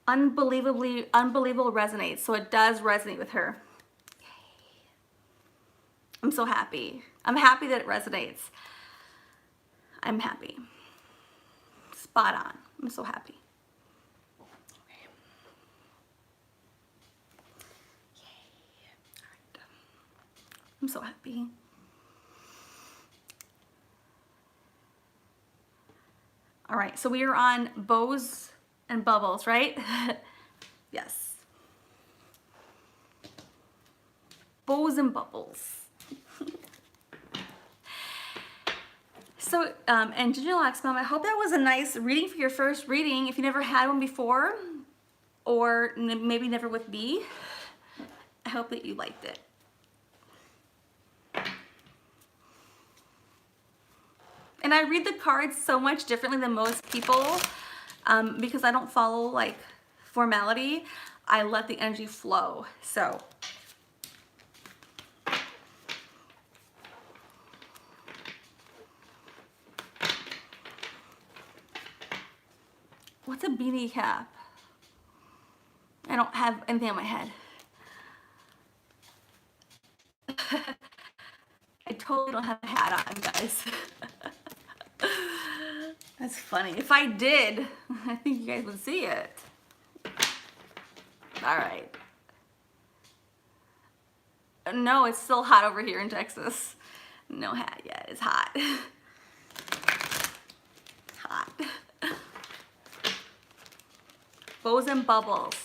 unbelievable resonates. So it does resonate with her. I'm so happy. I'm happy that it resonates. I'm happy. Spot on. I'm so happy. Okay. Yay. All right. I'm so happy. All right, so we are on bows and bubbles, right? Yes. Bows and bubbles. So, and Ginger Locke's mom, I hope that was a nice reading for your first reading. If you never had one before, or maybe never with me, I hope that you liked it. And I read the cards so much differently than most people because I don't follow like formality. I let the energy flow. So what's a beanie cap? I don't have anything on my head. I totally don't have a hat on, guys. That's funny. If I did, I think you guys would see it. All right. No, it's still hot over here in Texas. No hat yet. It's hot. Hot. Bows and bubbles.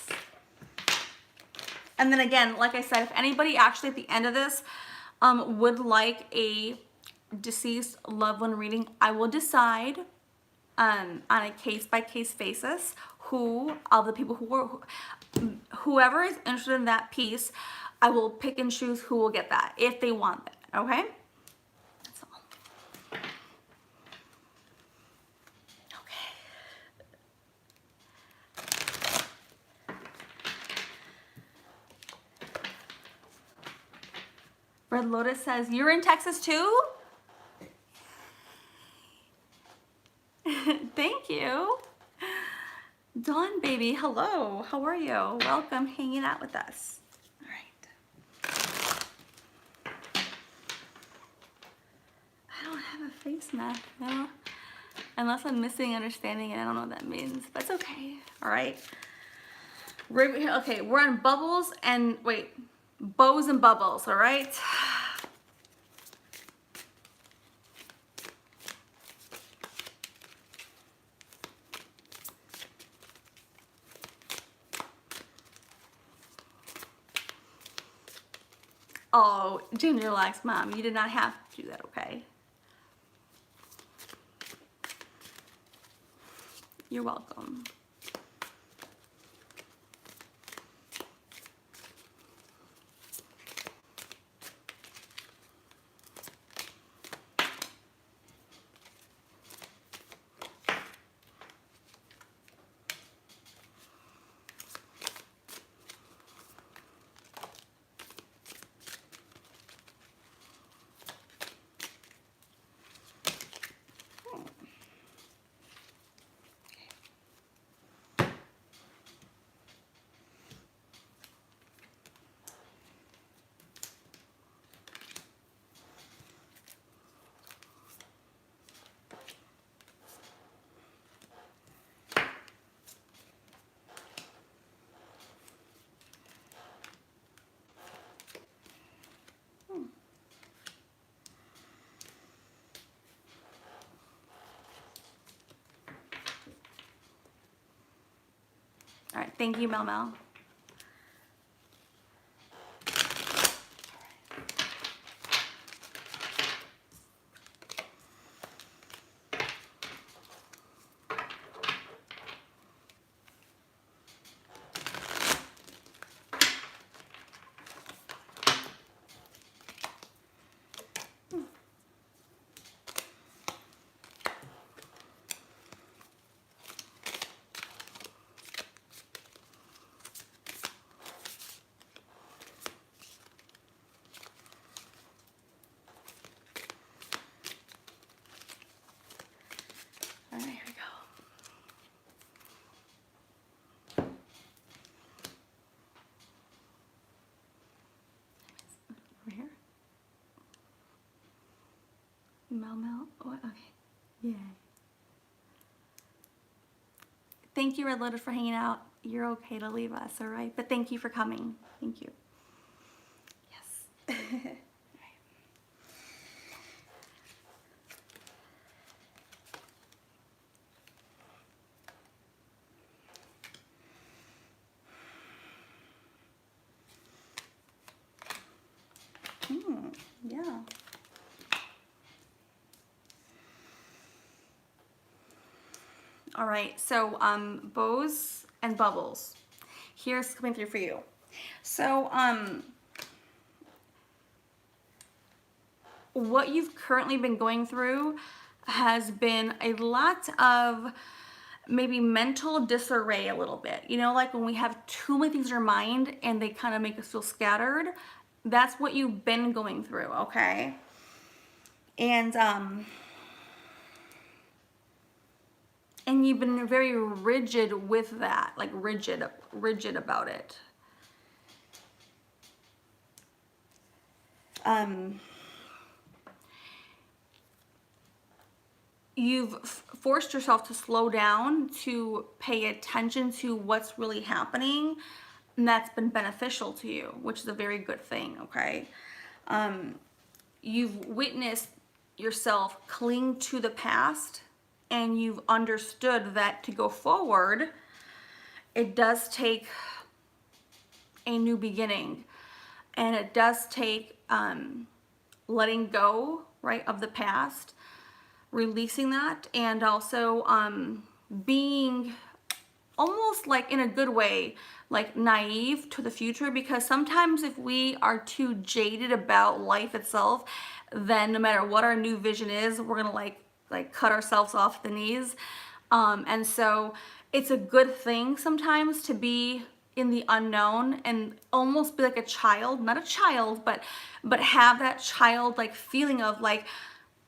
And then again, like I said, if anybody actually at the end of this would like a deceased loved one reading, I will decide on a case-by-case basis who of the people who are, whoever is interested in that piece, I will pick and choose who will get that if they want that, okay? That's all. Okay. Red Lotus says, you're in Texas too? Thank you. Dawn baby, hello. How are you? Welcome hanging out with us. All right. I don't have a face mask, no. Unless I'm missing understanding and I don't know what that means. But it's okay. All right. Okay, we're on bubbles and wait, bows and bubbles, all right? Oh, Ginger relax, Mom. You did not have to do that, okay? You're welcome. All right, thank you, Mel Mel. All right, here we go. Over here. Mel Mel. Oh, okay. Yay. Thank you, Red Lotus, for hanging out. You're okay to leave us, all right? But thank you for coming. Thank you. Yes. Yeah. All right, so bows and bubbles. Here's coming through for you. So what you've currently been going through has been a lot of maybe mental disarray a little bit. You know, like when we have too many things in our mind and they kind of make us feel scattered. That's what you've been going through, okay? And you've been very rigid with that, like rigid about it. You've forced yourself to slow down, to pay attention to what's really happening, and that's been beneficial to you, which is a very good thing, okay? You've witnessed yourself cling to the past, and you've understood that to go forward, it does take a new beginning, and it does take letting go, right, of the past, releasing that, and also being almost like in a good way, like naive to the future, because sometimes if we are too jaded about life itself, then no matter what our new vision is, we're gonna like cut ourselves off at the knees. And so it's a good thing sometimes to be in the unknown and almost be like a child, not a child, but have that childlike feeling of like,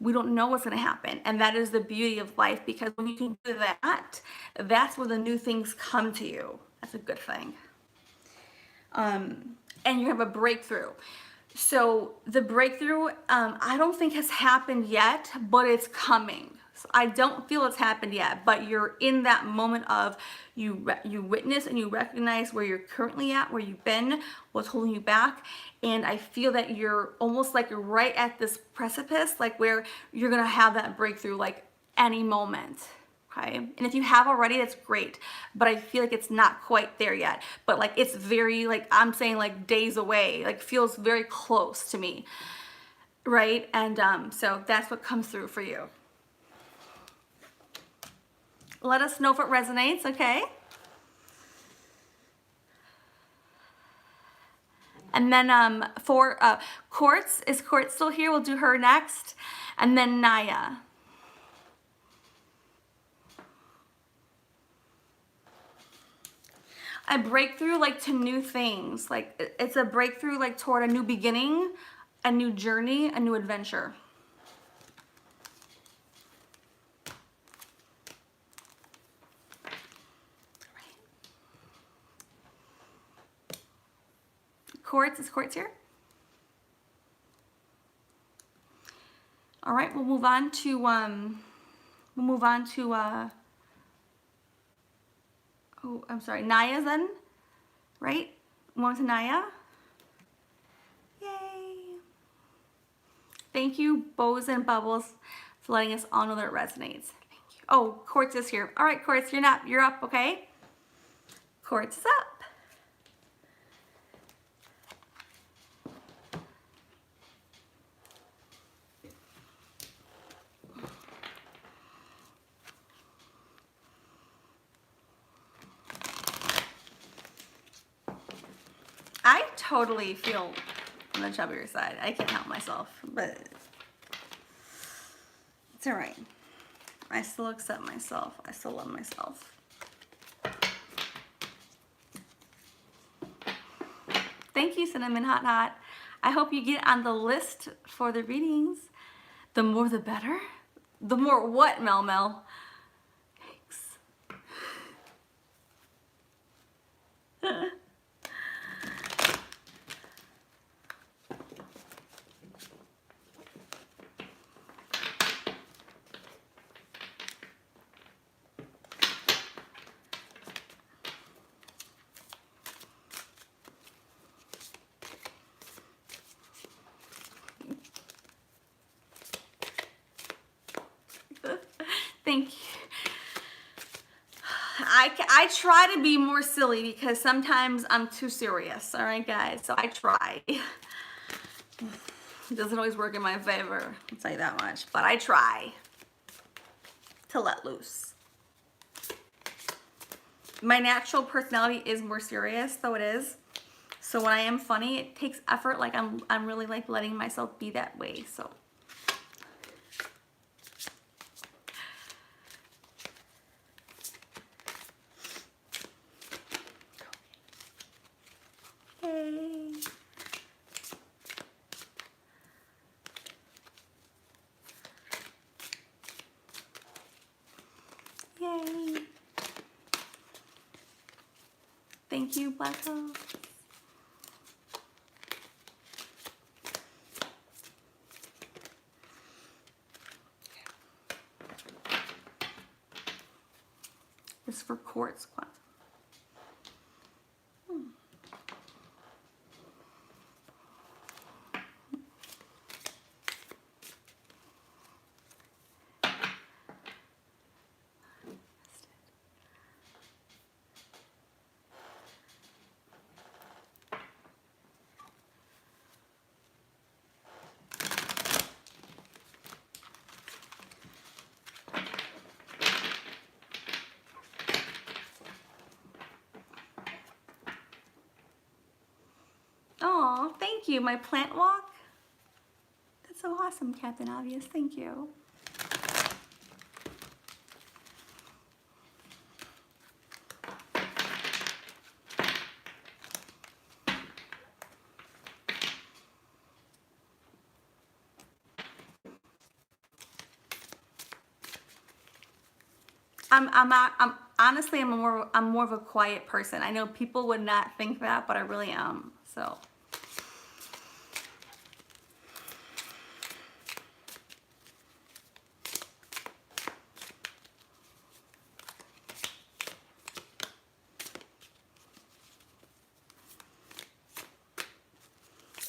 we don't know what's going to happen. And that is the beauty of life, because when you can do that, that's where the new things come to you. That's a good thing. And you have a breakthrough. So the breakthrough, I don't think has happened yet, but it's coming. So I don't feel it's happened yet, but you're in that moment of you witness and you recognize where you're currently at, where you've been, what's holding you back. And I feel that you're almost like you're right at this precipice, like where you're gonna have that breakthrough like any moment. Okay, and if you have already, that's great, but I feel like it's not quite there yet. But like it's very, like I'm saying, like days away, like feels very close to me, right? And so that's what comes through for you. Let us know if it resonates, okay? And then for Quartz, is Quartz still here? We'll do her next, and then Naya. A breakthrough, like to new things, like it's a breakthrough like toward a new beginning, a new journey, a new adventure. Quartz, is Quartz here? All right, we'll move on to oh, I'm sorry, Naya then, right? Move on to Naya. Yay! Thank you, Bows and Bubbles, for letting us all know that it resonates. Thank you. Oh, Quartz is here. All right, Quartz, you're up, okay? Quartz is up. I totally feel on the chubbier side. I can't help myself, but it's all right. I still accept myself. I still love myself. Thank you, Cinnamon Hot Hot. I hope you get on the list for the readings. The more the better. The more what, Mel Mel? Thanks. Thank you. I try to be more silly because sometimes I'm too serious, all right, guys? So I try. It doesn't always work in my favor, I'll tell you that much, but I try to let loose. My natural personality is more serious, though it is. So when I am funny, it takes effort. Like I'm really like letting myself be that way, so. Yay. Yay. Thank you, Black Rose. This is for Quartz. Oh, thank you. My plant walk. That's so awesome, Captain Obvious. Thank you. I'm honestly I'm more of a quiet person. I know people would not think that, but I really am. So.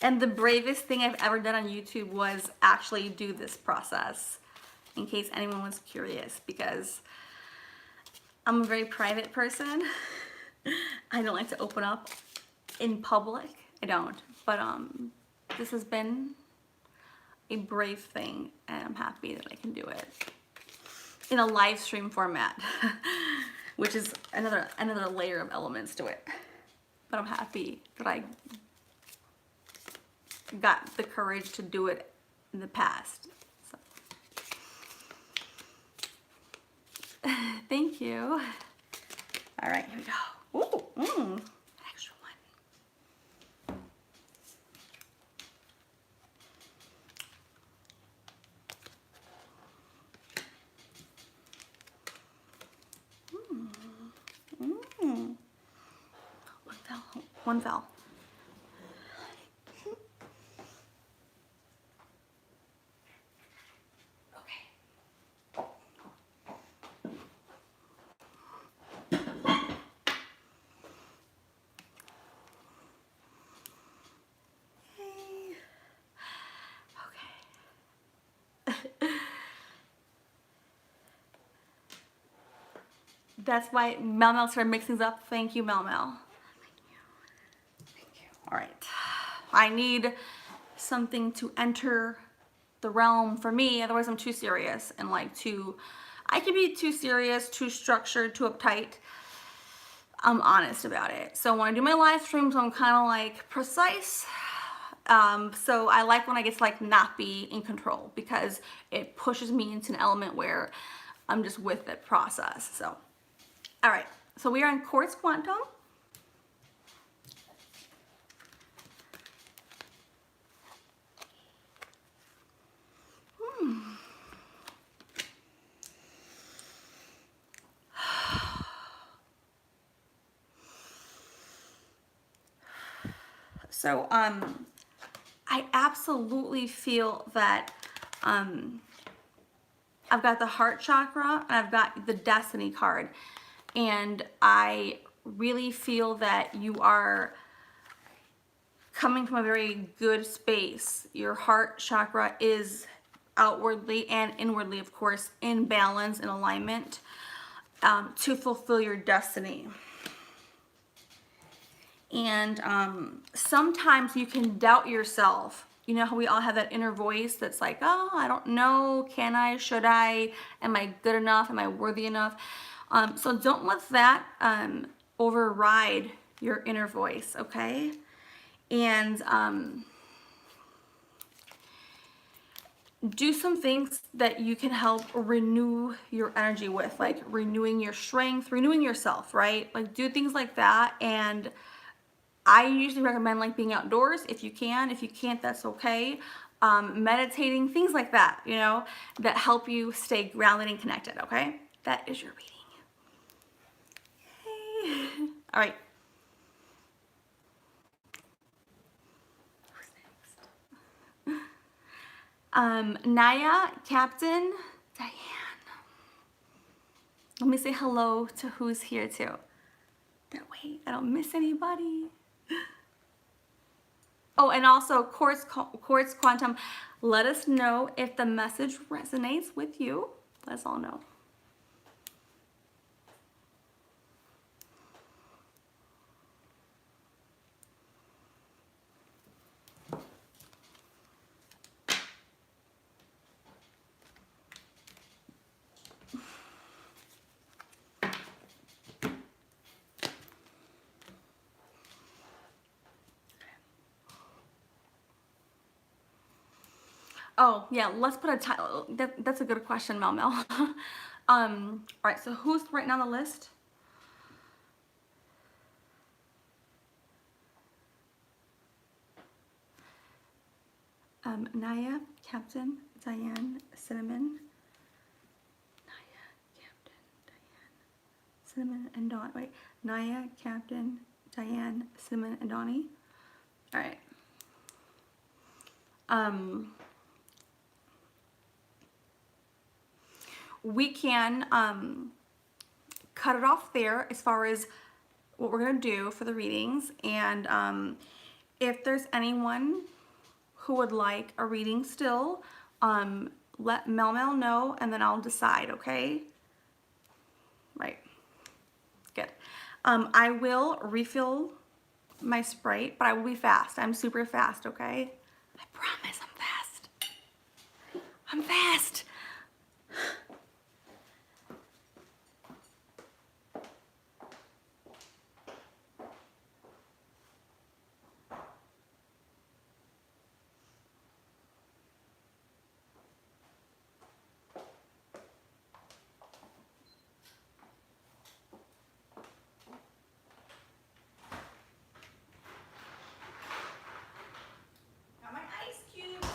And the bravest thing I've ever done on YouTube was actually do this process, in case anyone was curious, because I'm a very private person. I don't like to open up in public. I don't. But this has been a brave thing, and I'm happy that I can do it in a live stream format, which is another layer of elements to it. But I'm happy that I got the courage to do it in the past. So. Thank you. All right, here we go. Ooh, an extra one. One fell. That's why Mel Mel started mixing things up. Thank you, Mel Mel. Thank you. All right. I need something to enter the realm for me. Otherwise, I'm too serious and like I can be too serious, too structured, too uptight. I'm honest about it. So when I do my live streams, I'm kind of like precise. So I like when I get to like not be in control because it pushes me into an element where I'm just with the process. So, all right. So we are in Quartz Quantum. So, I absolutely feel that I've got the heart chakra and I've got the destiny card. And I really feel that you are coming from a very good space. Your heart chakra is outwardly and inwardly, of course, in balance and alignment to fulfill your destiny. And sometimes you can doubt yourself. You know how we all have that inner voice that's like, oh, I don't know, can I, should I, am I good enough, am I worthy enough? So don't let that override your inner voice, okay? And do some things that you can help renew your energy with, like renewing your strength, renewing yourself, right? Like do things like that. And I usually recommend like being outdoors if you can. If you can't, that's okay. Meditating, things like that, you know, that help you stay grounded and connected, okay? That is your reading. Hey. All right. Who's next? Naya, Captain, Diane. Let me say hello to who's here too. That way I don't miss anybody. Oh, and also Quartz Quantum, let us know if the message resonates with you. Let us all know. Oh, yeah, let's put a title. That's a good question, Mel Mel. All right, so who's right now on the list? Naya, Captain, Diane, Cinnamon. Naya, Captain, Diane, Cinnamon, and Dawn. Wait, Naya, Captain, Diane, Cinnamon, and Donnie. All right. We can cut it off there as far as what we're going to do for the readings. And if there's anyone who would like a reading still, let Mel Mel know and then I'll decide, okay? Right. I will refill my Sprite, but I will be fast. I'm super fast, okay? I promise I'm fast. I'm fast. Got my ice cubes.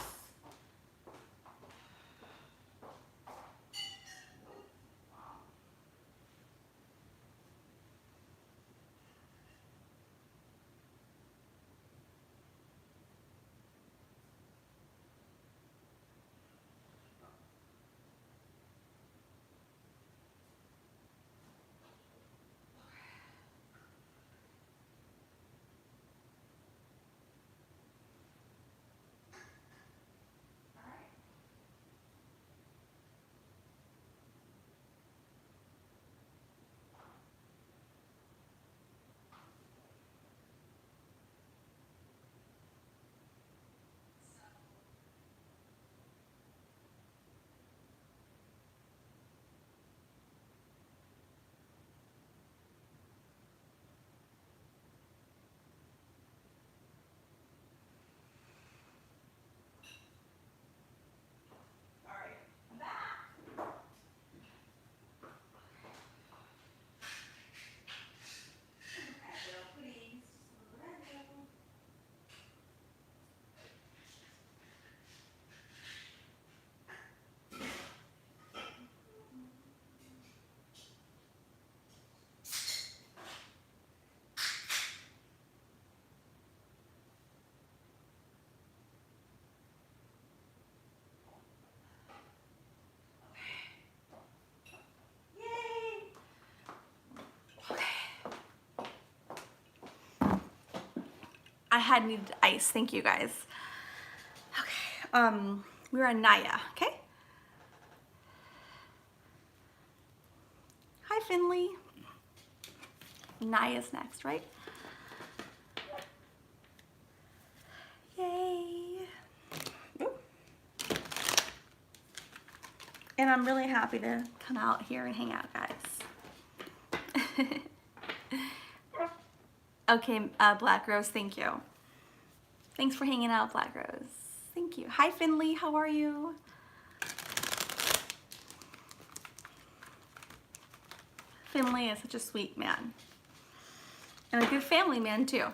I had needed ice. Thank you guys. Okay. We're on Naya. Okay. Hi, Finley. Naya's next, right? Yay. Ooh. And I'm really happy to come out here and hang out, guys. Okay, Black Rose, thank you. Thanks for hanging out, Black Rose. Thank you. Hi, Finley. How are you? Finley is such a sweet man. And a good family man, too.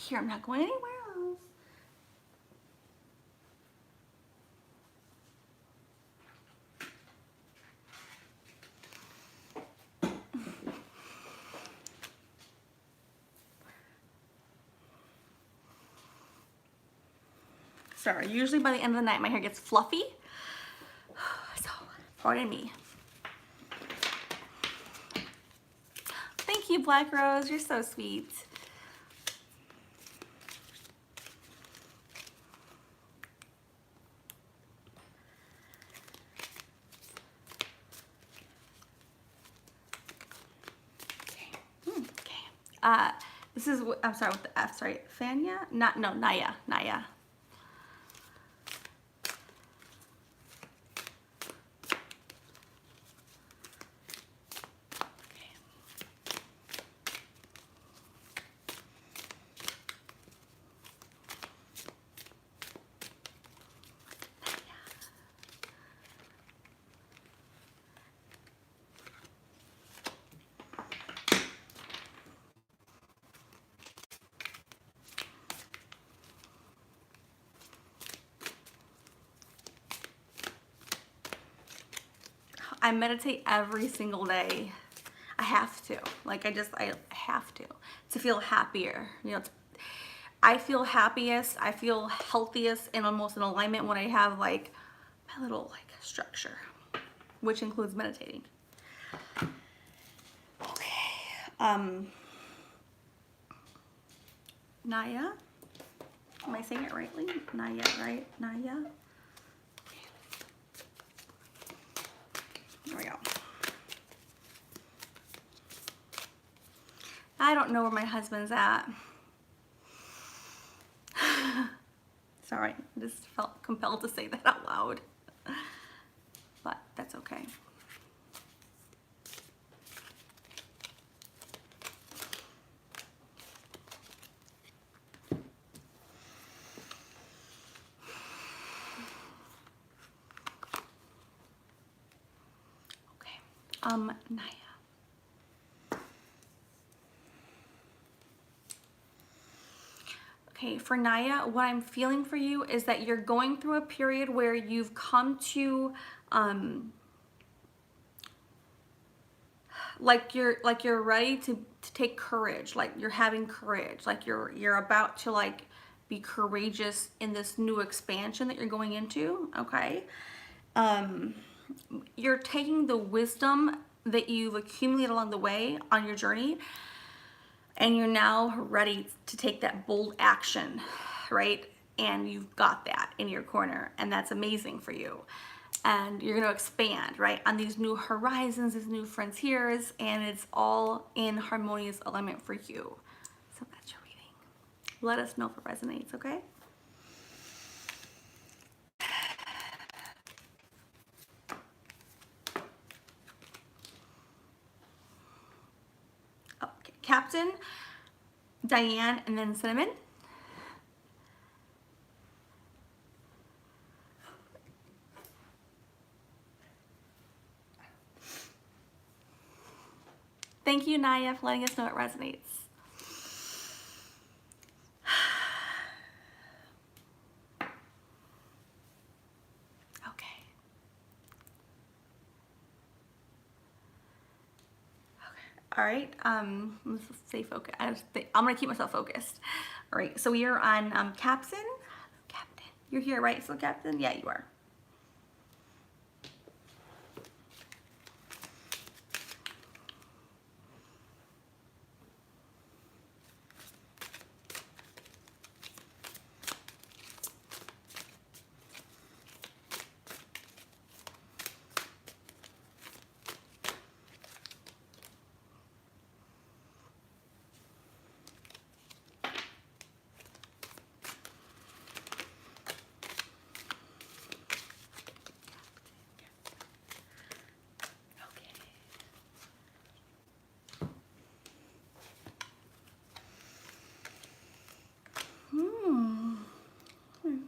Here, I'm not going anywhere else. Sorry, usually by the end of the night my hair gets fluffy. So, pardon me. Thank you, Black Rose. You're so sweet. This is, I'm sorry, with the F, sorry, Fanya? Naya. I meditate every single day. I have to. Like I have to feel happier. You know, I feel happiest, I feel healthiest and almost in alignment when I have like my little like structure, which includes meditating. Okay. Naya. Am I saying it rightly? Naya, right? Naya. There we go. I don't know where my husband's at. Sorry, I just felt compelled to say that out loud. But that's okay. Naya. Okay, for Naya, what I'm feeling for you is that you're going through a period where you've come to, like you're ready to take courage, like you're having courage, like you're about to like be courageous in this new expansion that you're going into, okay? You're taking the wisdom that you've accumulated along the way on your journey, and you're now ready to take that bold action, right? And you've got that in your corner, and that's amazing for you. And you're gonna expand, right, on these new horizons, these new frontiers, and it's all in harmonious alignment for you. So that's your reading. Let us know if it resonates, okay? Okay. Captain, Diane, and then Cinnamon. Thank you, Naya, for letting us know it resonates. Okay. All right. Let's stay focused. I'm gonna keep myself focused. All right. So we are on Captain. Captain, you're here, right? So Captain, yeah, you are.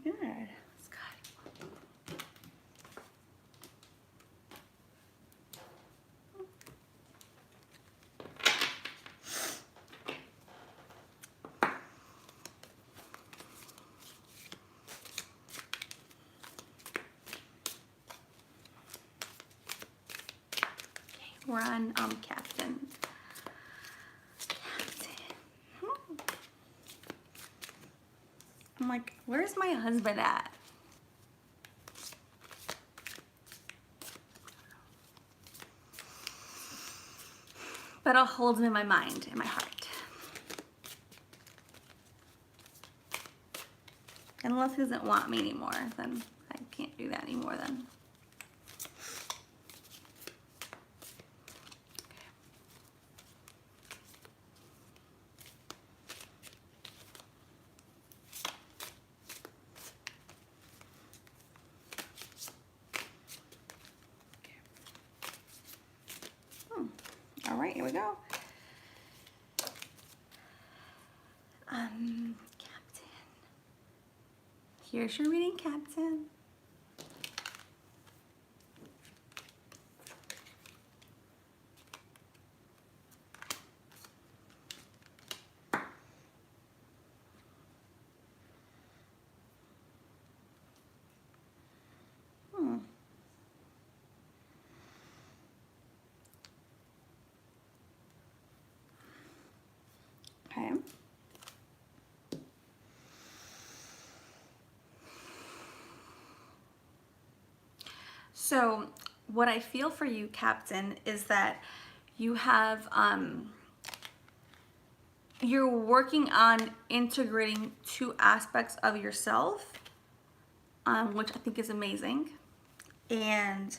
Good. That's good. Okay, we're on Captain. I'm like, where's my husband at? But I'll hold him in my mind, in my heart. Unless he doesn't want me anymore, then I can't do that anymore then. All right, here we go. Captain. Here's your reading, Captain. Okay. So what I feel for you, Captain, is that you have, you're working on integrating two aspects of yourself, which I think is amazing. And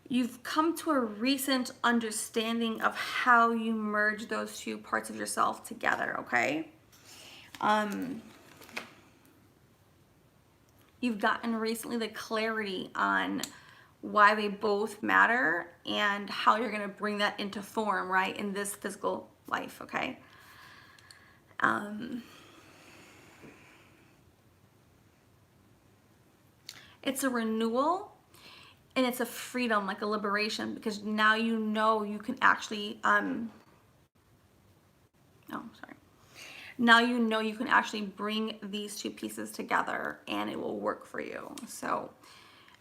you've come to a recent understanding of how you merge those two parts of yourself together, okay? You've gotten recently the clarity on why they both matter and how you're gonna bring that into form, right, in this physical life, okay? It's a renewal and it's a freedom, like a liberation, because now you know you can actually, now you know you can actually bring these two pieces together and it will work for you. So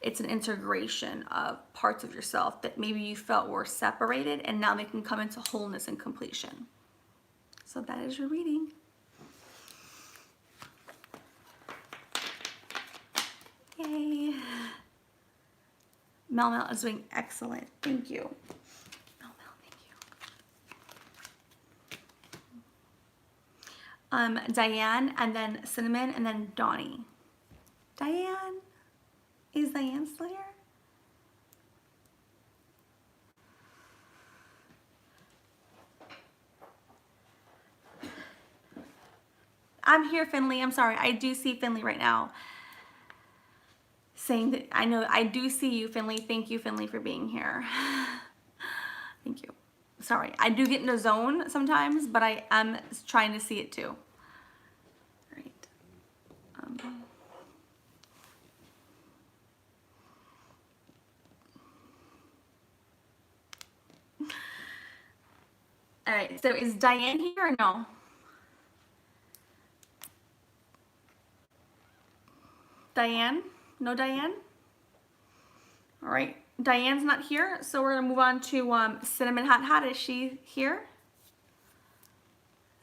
it's an integration of parts of yourself that maybe you felt were separated and now they can come into wholeness and completion. So that is your reading. Yay. Mel Mel is doing excellent. Thank you. Mel Mel, thank you. Diane, and then Cinnamon, and then Donnie. Diane? Is Diane still here? I'm here, Finley. I'm sorry. I do see Finley right now. Saying that I know I do see you, Finley. Thank you, Finley, for being here. Thank you. Sorry. I do get in a zone sometimes, but I am trying to see it too. Right. All right. So is Diane here or no? Diane? No Diane? All right. Diane's not here, so we're gonna move on to Cinnamon Hot Hot. Is she here?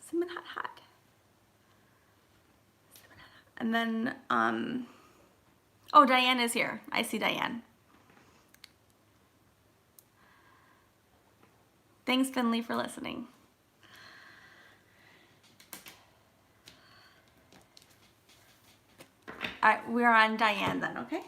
Cinnamon Hot Hot. And then, oh, Diane is here. I see Diane. Thanks, Finley, for listening. All right, we're on Diane then, okay?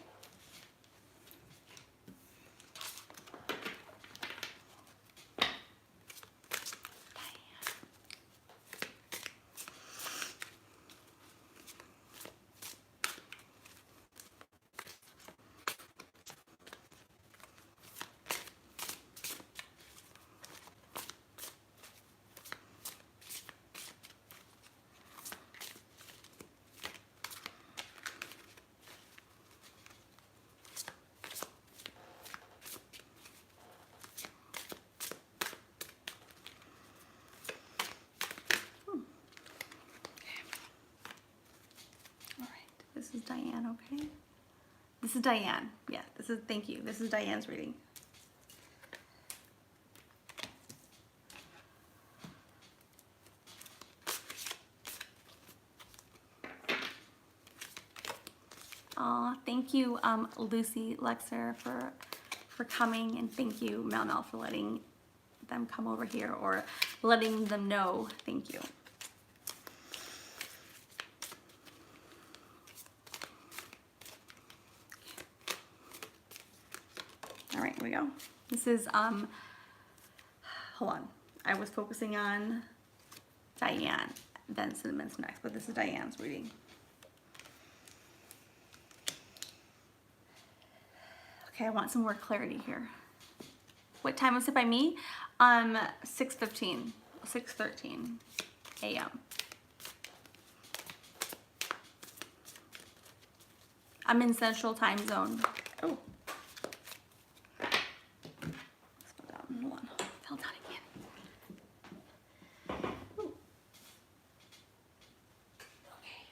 This is Diane, okay? This is Diane. Yeah, this is, thank you. This is Diane's reading. Thank you, Lucy Lexer, for coming, and thank you, Mel Mel, for letting them come over here or letting them know. Thank you. All right, here we go. This is, hold on. I was focusing on Diane, then Cinnamon's next, but this is Diane's reading. Okay, I want some more clarity here. What time was it by me? 6:15, 6:13 a.m. I'm in Central Time Zone. Oh. Hold on. Fell down again. Ooh. Okay.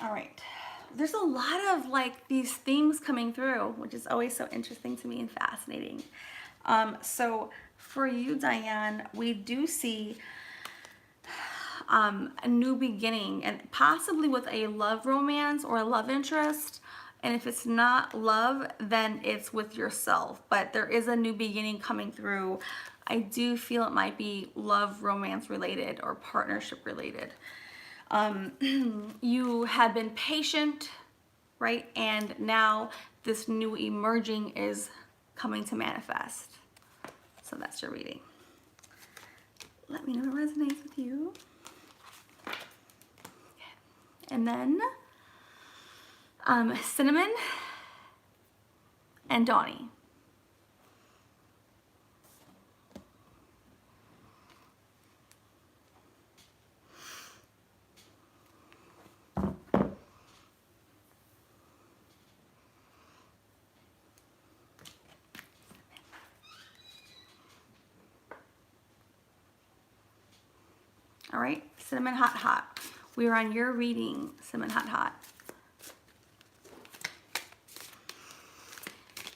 All right. There's a lot of like these themes coming through, which is always so interesting to me and fascinating. So for you, Diane, we do see a new beginning, and possibly with a love romance or a love interest. And if it's not love, then it's with yourself. But there is a new beginning coming through. I do feel it might be love, romance related or partnership related. You have been patient, right? And now this new emerging is coming to manifest. So that's your reading. Let me know what resonates with you. And then Cinnamon and Donnie. All right, Cinnamon Hot Hot. We are on your reading, Cinnamon Hot Hot.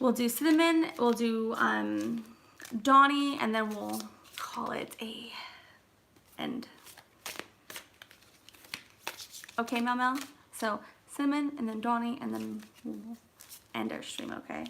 We'll do Cinnamon, we'll do Donnie, and then we'll call it a end. Okay, Mel Mel? So Cinnamon, and then Donnie, and then we'll end our stream, okay?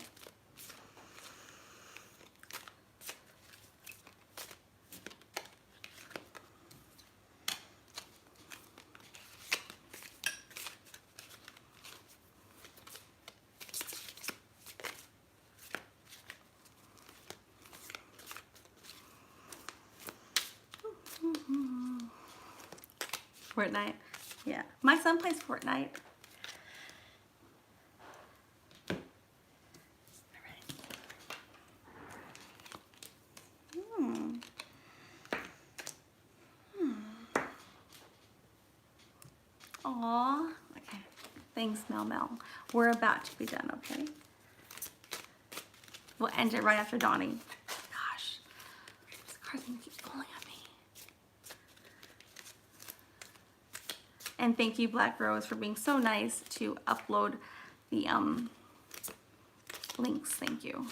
Fortnite. Yeah. My son plays Fortnite. Aw. Okay. Thanks, Mel Mel. We're about to be done, okay? We'll end it right after Donnie. Gosh. This card's gonna keep pulling at me. And thank you, Black Rose, for being so nice to upload the links. Thank you.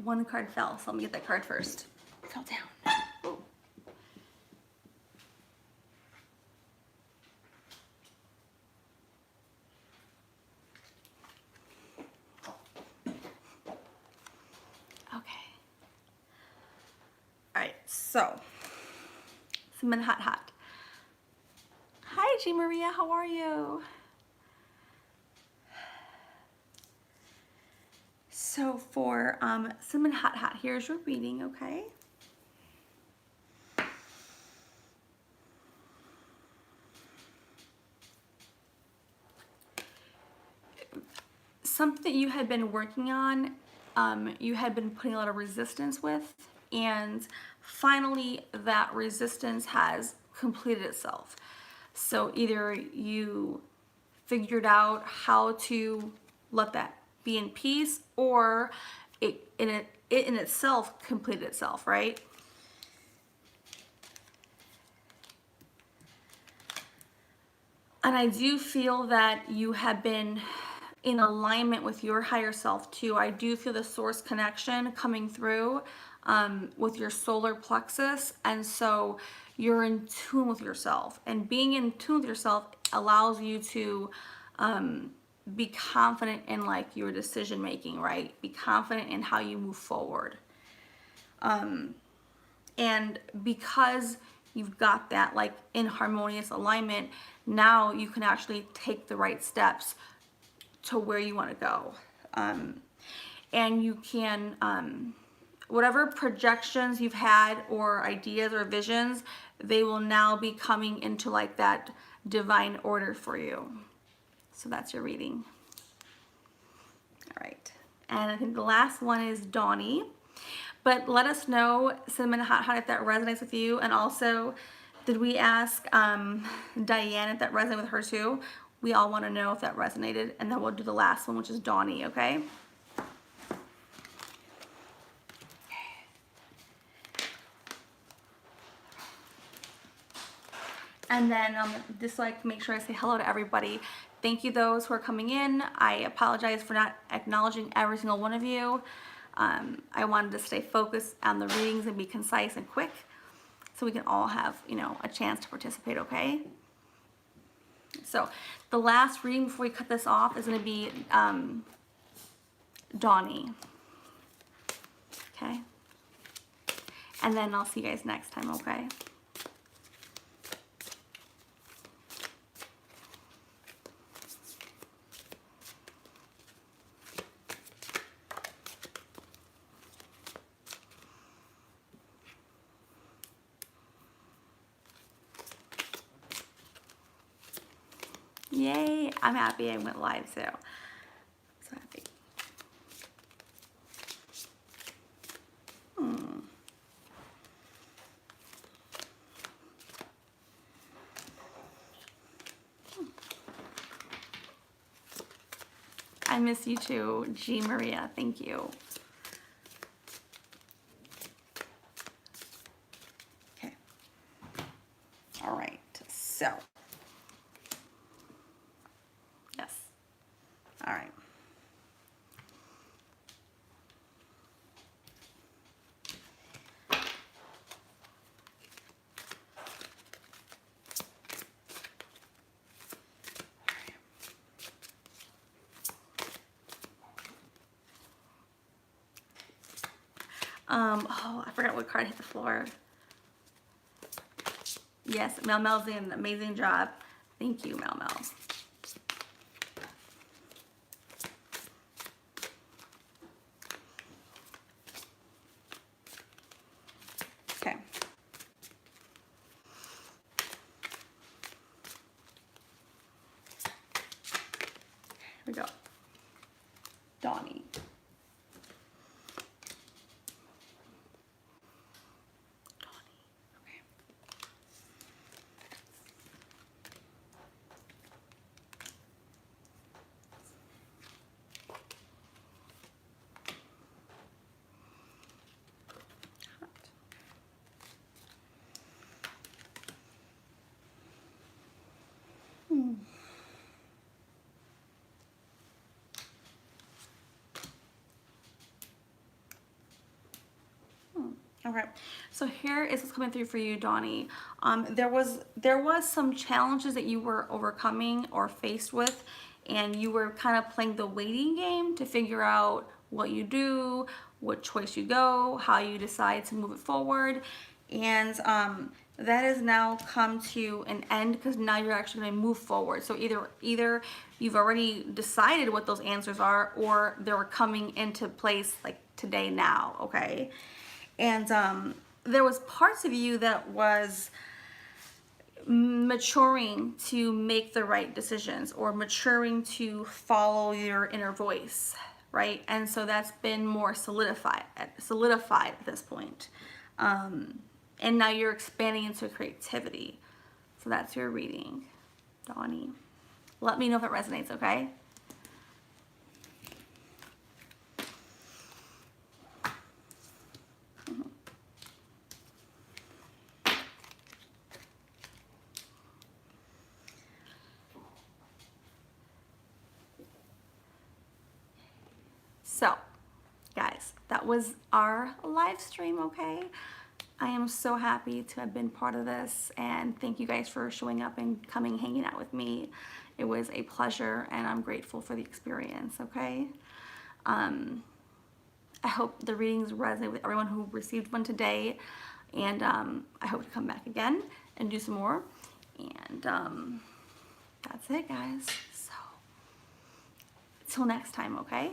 One card fell, so let me get that card first. It fell down. Ooh. Okay. All right, so Cinnamon Hot Hot. Hi, G Maria, how are you? So for Cinnamon Hot Hot, here's your reading, okay? Something you had been working on, you had been putting a lot of resistance with, and finally that resistance has completed itself. So either you figured out how to let that be in peace, or it in itself completed itself, right? And I do feel that you have been in alignment with your higher self too. I do feel the source connection coming through with your solar plexus, and so you're in tune with yourself, and being in tune with yourself allows you to be confident in like your decision making, right? Be confident in how you move forward. And because you've got that like in harmonious alignment, now you can actually take the right steps to where you want to go. And you can, whatever projections you've had or ideas or visions, they will now be coming into like that divine order for you. So that's your reading. All right. And I think the last one is Donnie. But let us know, Cinnamon Hot Honey, if that resonates with you. And also, did we ask Diane if that resonated with her too? We all want to know if that resonated. And then we'll do the last one, which is Donnie, okay? And then just like make sure I say hello to everybody. Thank you those who are coming in. I apologize for not acknowledging every single one of you. I wanted to stay focused on the readings and be concise and quick so we can all have, you know, a chance to participate, okay? So the last reading before we cut this off is going to be Donnie. Okay? And then I'll see you guys next time, okay? Yay, I'm happy I went live, so happy. I miss you too, G. Maria, thank you. Okay. All right, so. Yes. All right. Oh, I forgot what card hit the floor. Yes, Mel Mel's doing an amazing job. Thank you, Mel Mel. Okay. Here we go. Donnie. Okay, so here is what's coming through for you, Donnie. There was some challenges that you were overcoming or faced with, and you were kind of playing the waiting game to figure out what you do, what choice you go, how you decide to move it forward, and that has now come to an end because now you're actually going to move forward. So either you've already decided what those answers are, or they're coming into place like today now. Okay. And there was parts of you that was maturing to make the right decisions or maturing to follow your inner voice, right? And so that's been more solidified at this point. And now you're expanding into creativity. So that's your reading, Donnie. Let me know if it resonates, okay? So, guys, that was our live stream, okay? I am so happy to have been part of this, and thank you guys for showing up and coming hanging out with me. It was a pleasure, and I'm grateful for the experience, okay? I hope the readings resonate with everyone who received one today, and I hope to come back again and do some more. And that's it, guys. So, till next time, okay?